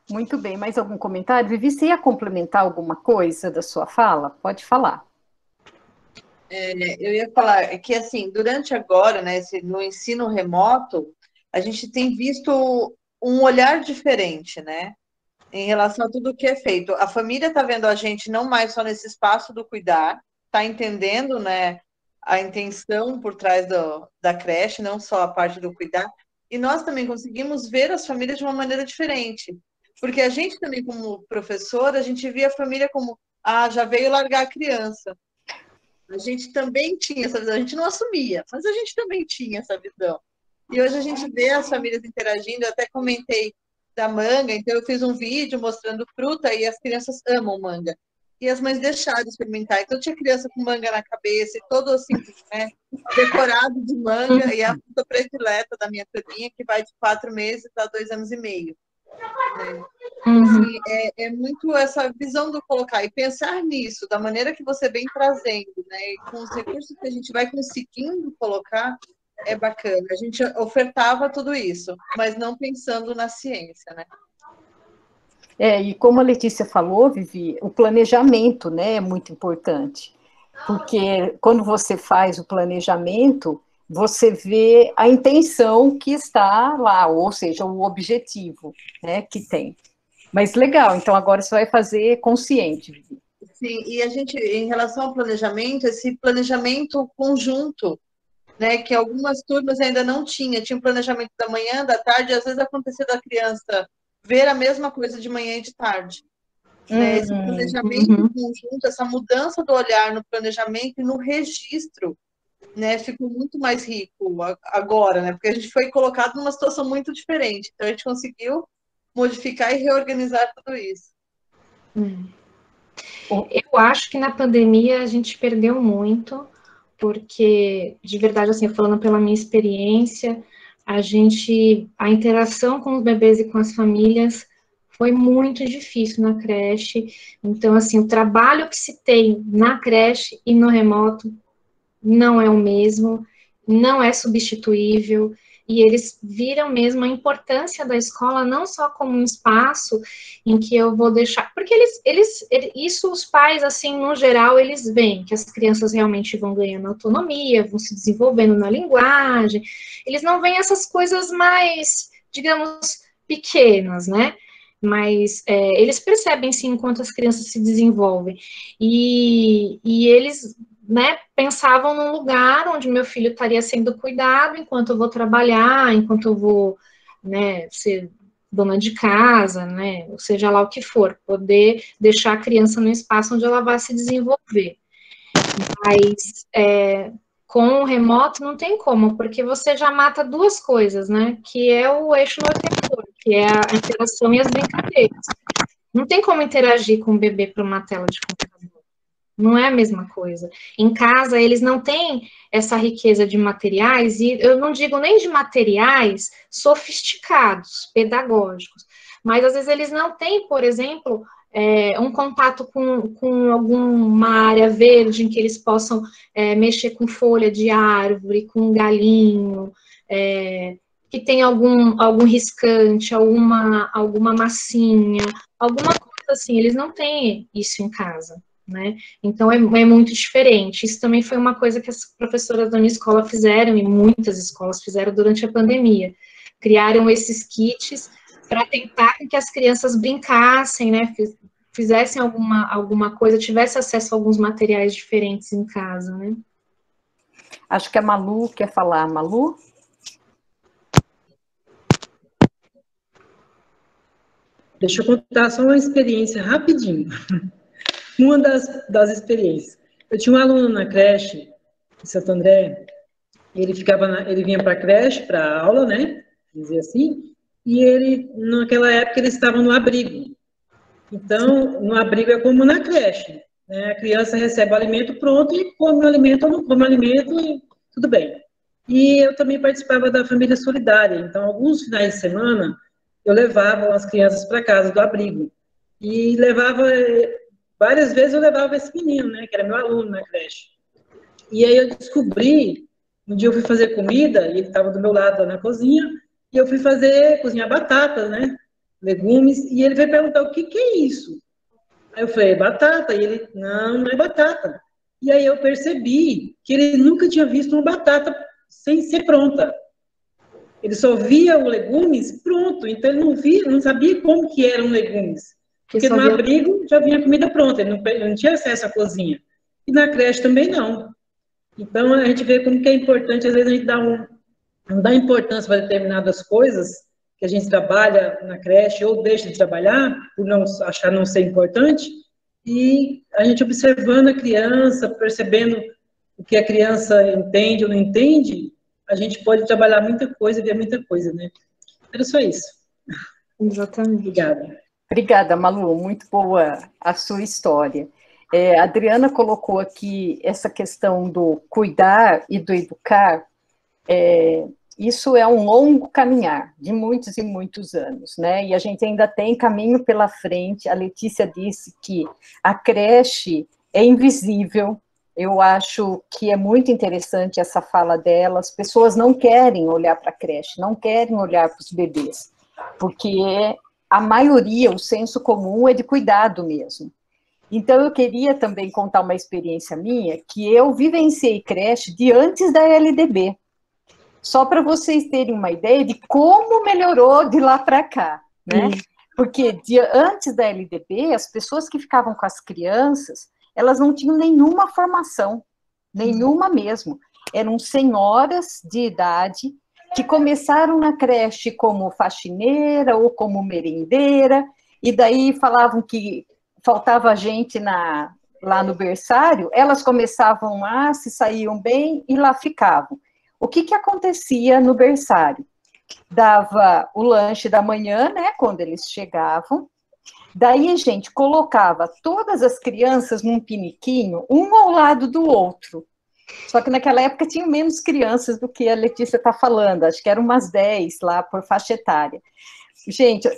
Muito bem, mais algum comentário? Vivi, você ia complementar alguma coisa da sua fala? Pode falar. Eu ia falar que, assim, durante agora, né, no ensino remoto, a gente tem visto um olhar diferente, né, em relação a tudo que é feito. A família está vendo a gente não mais só nesse espaço do cuidar, está entendendo, né, a intenção por trás da creche, não só a parte do cuidar, e nós também conseguimos ver as famílias de uma maneira diferente, porque a gente também, como professor, a gente via a família como, já veio largar a criança. A gente também tinha essa visão, a gente não assumia, mas a gente também tinha essa visão. E hoje a gente vê as famílias interagindo, eu até comentei da manga, então eu fiz um vídeo mostrando fruta e as crianças amam manga. E as mães deixaram de experimentar. Então tinha criança com manga na cabeça e todo assim, né, decorado de manga, e a fruta predileta da minha filhinha, que vai de 4 meses a 2 anos e meio. Né? Assim, é muito essa visão do colocar e pensar nisso, da maneira que você vem trazendo, né? E com os recursos que a gente vai conseguindo colocar, é bacana. A gente ofertava tudo isso, mas não pensando na ciência, né? E como a Letícia falou, Vivi, o planejamento, né, é muito importante, porque quando você faz o planejamento, você vê a intenção que está lá, ou seja, o objetivo, né, que tem. Mas legal, então agora você vai fazer consciente, Vivi. Sim, e a gente, em relação ao planejamento, esse planejamento conjunto, né, que algumas turmas ainda não tinha um planejamento da manhã, da tarde, e às vezes acontecia da criança ver a mesma coisa de manhã e de tarde. Né? Esse planejamento conjunto, essa mudança do olhar no planejamento e no registro, né, ficou muito mais rico agora, né, porque a gente foi colocado numa situação muito diferente, então a gente conseguiu modificar e reorganizar tudo isso. Eu acho que na pandemia a gente perdeu muito, porque, de verdade, assim, falando pela minha experiência, a interação com os bebês e com as famílias foi muito difícil na creche. Então, assim, o trabalho que se tem na creche e no remoto não é o mesmo, não é substituível, e eles viram mesmo a importância da escola não só como um espaço em que eu vou deixar, porque isso os pais, assim, no geral, eles veem que as crianças realmente vão ganhando autonomia, vão se desenvolvendo na linguagem, eles não veem essas coisas mais, digamos, pequenas, né? Mas eles percebem, sim, enquanto as crianças se desenvolvem, e eles, né, pensavam num lugar onde meu filho estaria sendo cuidado enquanto eu vou trabalhar, enquanto eu vou, né, ser dona de casa, né, ou seja lá o que for, poder deixar a criança no espaço onde ela vai se desenvolver. Mas com o remoto não tem como, porque você já mata duas coisas, né, que é o eixo norte-sul, que é a interação e as brincadeiras. Não tem como interagir com o bebê por uma tela de computador. Não é a mesma coisa. Em casa, eles não têm essa riqueza de materiais, e eu não digo nem de materiais sofisticados, pedagógicos, mas às vezes eles não têm, por exemplo, um contato com alguma área verde em que eles possam mexer com folha de árvore, com galinho, que tem algum riscante, alguma massinha, alguma coisa assim, eles não têm isso em casa. Né? Então, é muito diferente. Isso também foi uma coisa que as professoras da minha escola fizeram, e muitas escolas fizeram durante a pandemia. Criaram esses kits para tentar que as crianças brincassem, né? Fizessem alguma coisa, tivessem acesso a alguns materiais diferentes em casa, né? Acho que a Malu quer falar. Malu? Deixa eu contar só uma experiência rapidinho. Uma das experiências. Eu tinha um aluno na creche, em Santo André, ele vinha para a creche, para a aula, né? Dizer assim, e naquela época, eles estavam no abrigo. Então, no abrigo é como na creche, né? A criança recebe o alimento pronto e come o alimento ou não come o alimento, e tudo bem. E eu também participava da família solidária, então, alguns finais de semana, eu levava as crianças para casa do abrigo. E várias vezes eu levava esse menino, né, que era meu aluno na creche. E aí eu descobri, um dia eu fui fazer comida, e ele estava do meu lado na cozinha, e eu fui cozinhar batatas, né, legumes, e ele veio perguntar, o que é isso? Aí eu falei, batata, e ele, não é batata. E aí eu percebi que ele nunca tinha visto uma batata sem ser pronta. Ele só via o legumes pronto, então ele não sabia como que eram legumes. Porque no abrigo já vinha comida pronta, ele não tinha acesso à cozinha. E na creche também não. Então, a gente vê como que é importante, às vezes a gente não dá importância para determinadas coisas que a gente trabalha na creche ou deixa de trabalhar, por achar não ser importante, e a gente observando a criança, percebendo o que a criança entende ou não entende, a gente pode trabalhar muita coisa e ver muita coisa, né? Era só isso. Exatamente. Obrigada. Obrigada, Malu, muito boa a sua história. A Adriana colocou aqui essa questão do cuidar e do educar, isso é um longo caminhar, de muitos e muitos anos, né? E a gente ainda tem caminho pela frente. A Letícia disse que a creche é invisível. Eu acho que é muito interessante essa fala dela. As pessoas não querem olhar para a creche, não querem olhar para os bebês, porque a maioria, o senso comum é de cuidado mesmo. Então, eu queria também contar uma experiência minha, que eu vivenciei creche de antes da LDB, só para vocês terem uma ideia de como melhorou de lá para cá, né? Porque antes da LDB, as pessoas que ficavam com as crianças, elas não tinham nenhuma formação, nenhuma mesmo. Eram senhoras de idade que começaram na creche como faxineira ou como merendeira, e daí falavam que faltava gente lá no berçário, elas começavam lá, se saíam bem e lá ficavam. O que acontecia no berçário? Dava o lanche da manhã, né, quando eles chegavam, daí a gente colocava todas as crianças num piniquinho, um ao lado do outro. Só que naquela época tinha menos crianças do que a Letícia está falando, acho que eram umas 10 lá por faixa etária. Gente,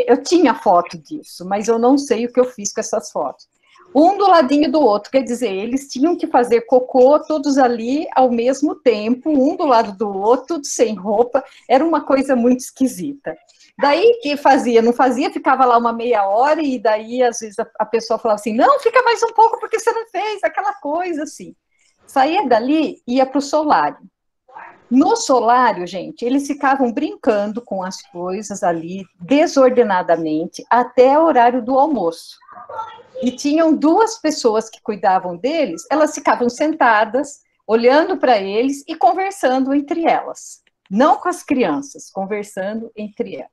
eu tinha foto disso, mas eu não sei o que eu fiz com essas fotos. Um do ladinho do outro, quer dizer, eles tinham que fazer cocô todos ali ao mesmo tempo, um do lado do outro, tudo sem roupa, era uma coisa muito esquisita. Daí que fazia, não fazia, ficava lá uma meia hora e daí às vezes a pessoa falava assim, não, fica mais um pouco porque você não fez, aquela coisa assim. Saía dali, ia para o solário. No solário, gente, eles ficavam brincando com as coisas ali, desordenadamente, até o horário do almoço. E tinham 2 pessoas que cuidavam deles, elas ficavam sentadas, olhando para eles e conversando entre elas. Não com as crianças, conversando entre elas.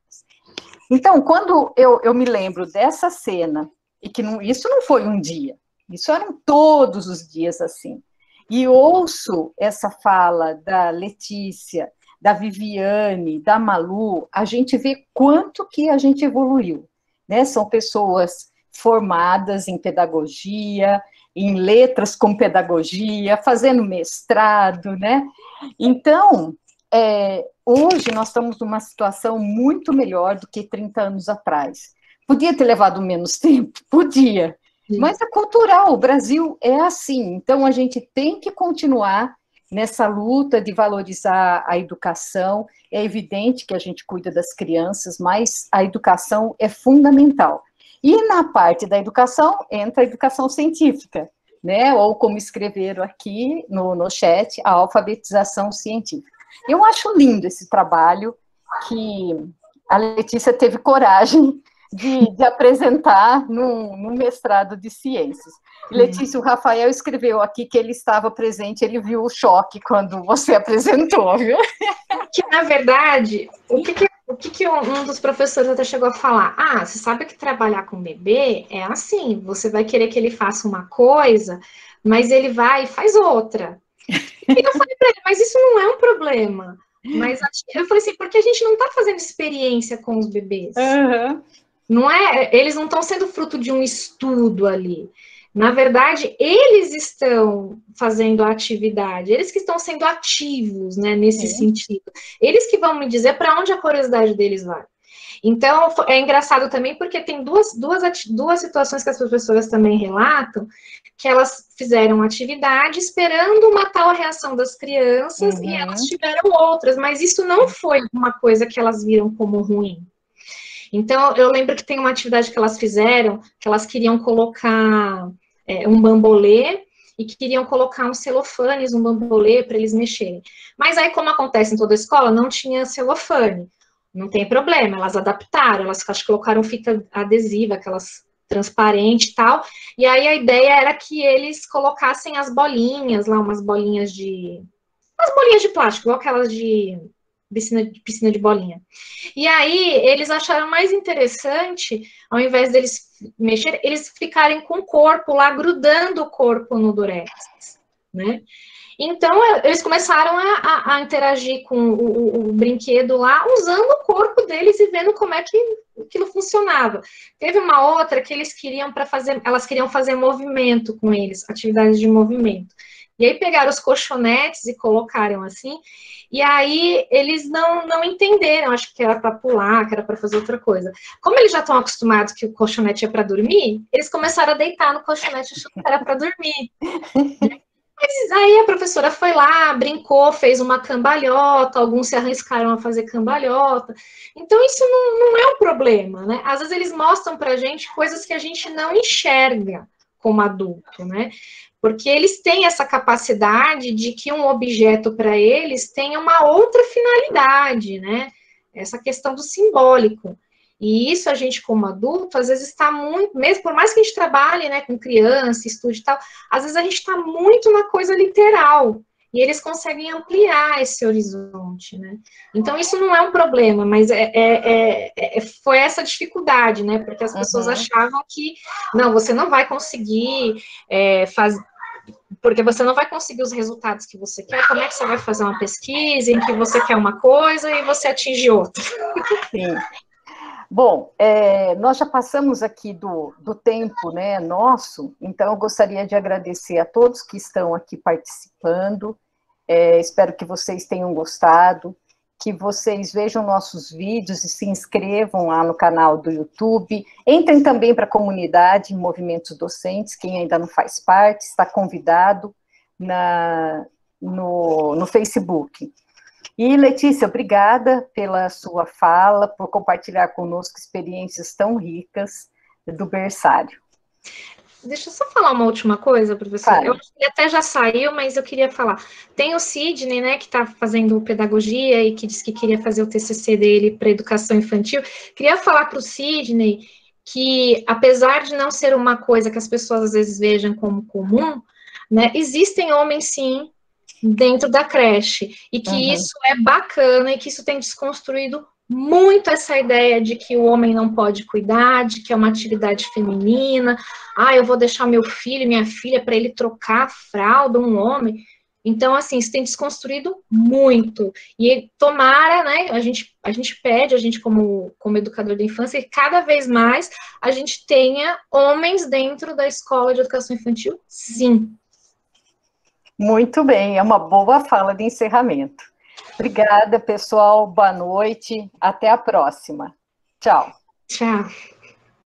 Então, quando eu me lembro dessa cena, e que isso não foi um dia, isso eram todos os dias assim, e ouço essa fala da Letícia, da Viviane, da Malu, a gente vê quanto que a gente evoluiu, né? São pessoas formadas em pedagogia, em letras com pedagogia, fazendo mestrado, né? Então, hoje nós estamos numa situação muito melhor do que 30 anos atrás. Podia ter levado menos tempo? Podia, mas é cultural, o Brasil é assim, então a gente tem que continuar nessa luta de valorizar a educação. É evidente que a gente cuida das crianças, mas a educação é fundamental. E na parte da educação, entra a educação científica, né? Ou como escreveram aqui no chat, a alfabetização científica. Eu acho lindo esse trabalho que a Letícia teve coragem de apresentar no mestrado de ciências. Letícia, o Rafael escreveu aqui que ele estava presente, ele viu o choque quando você apresentou, viu? Que, na verdade, o que um dos professores até chegou a falar? Ah, você sabe que trabalhar com bebê é assim, você vai querer que ele faça uma coisa, mas ele vai e faz outra. E eu falei para ele, mas isso não é um problema. Mas eu falei assim, porque a gente não está fazendo experiência com os bebês. Uhum. Não é, eles não estão sendo fruto de um estudo ali. Na verdade, eles estão fazendo a atividade, eles que estão sendo ativos, né, nesse sentido. Eles que vão me dizer para onde a curiosidade deles vai. Então, é engraçado também porque tem duas situações que as professoras também relatam, que elas fizeram atividade esperando uma tal reação das crianças e elas tiveram outras, mas isso não foi uma coisa que elas viram como ruim. Então, eu lembro que tem uma atividade que elas fizeram, que elas queriam colocar um bambolê e queriam colocar uns celofanes, um bambolê para eles mexerem. Mas aí, como acontece em toda a escola, não tinha celofane. Não tem problema, elas adaptaram, elas acho que colocaram fita adesiva, aquelas transparente e tal, e aí a ideia era que eles colocassem as bolinhas lá, umas bolinhas de plástico, igual aquelas de piscina de bolinha. E aí, eles acharam mais interessante, ao invés deles mexerem, eles ficarem com o corpo lá, grudando o corpo no durex, né? Então, eles começaram a interagir com o brinquedo lá, usando o corpo deles e vendo como é que aquilo funcionava. Teve uma outra que eles queriam elas queriam fazer movimento com eles, atividades de movimento. E aí pegaram os colchonetes e colocaram assim, e aí eles não entenderam, acho que era para pular, que era para fazer outra coisa. Como eles já estão acostumados que o colchonete é para dormir, eles começaram a deitar no colchonete achando que era para dormir. Mas aí a professora foi lá, brincou, fez uma cambalhota, alguns se arriscaram a fazer cambalhota. Então, isso não é um problema, né? Às vezes eles mostram pra gente coisas que a gente não enxerga como adulto, né? Porque eles têm essa capacidade de que um objeto para eles tenha uma outra finalidade, né? Essa questão do simbólico. E isso a gente, como adulto, às vezes está muito, mesmo por mais que a gente trabalhe, né, com criança, estude e tal, às vezes a gente está muito na coisa literal, e eles conseguem ampliar esse horizonte, né? Então, isso não é um problema, mas foi essa dificuldade, né? Porque as pessoas achavam que, não, você não vai conseguir fazer, porque você não vai conseguir os resultados que você quer, como é que você vai fazer uma pesquisa em que você quer uma coisa e você atinge outra? Sim. Bom, nós já passamos aqui do tempo, né, nosso, então eu gostaria de agradecer a todos que estão aqui participando, espero que vocês tenham gostado, que vocês vejam nossos vídeos e se inscrevam lá no canal do YouTube, entrem também para a comunidade Movimentos Docentes, quem ainda não faz parte, está convidado no Facebook. E, Letícia, obrigada pela sua fala, por compartilhar conosco experiências tão ricas do berçário. Deixa eu só falar uma última coisa, professor. Fale. Eu acho que ele até já saiu, mas eu queria falar. Tem o Sidney, né, que está fazendo pedagogia e que disse que queria fazer o TCC dele para educação infantil. Queria falar para o Sidney que, apesar de não ser uma coisa que as pessoas às vezes vejam como comum, né, existem homens, sim, dentro da creche, e que isso é bacana, e que isso tem desconstruído muito essa ideia de que o homem não pode cuidar, de que é uma atividade feminina, eu vou deixar meu filho e minha filha para ele trocar a fralda, um homem. Então, assim, isso tem desconstruído muito. E tomara, né, a gente pede, a gente como educador da infância, que cada vez mais a gente tenha homens dentro da escola de educação infantil, sim. Muito bem, é uma boa fala de encerramento. Obrigada, pessoal, boa noite, até a próxima. Tchau. Tchau.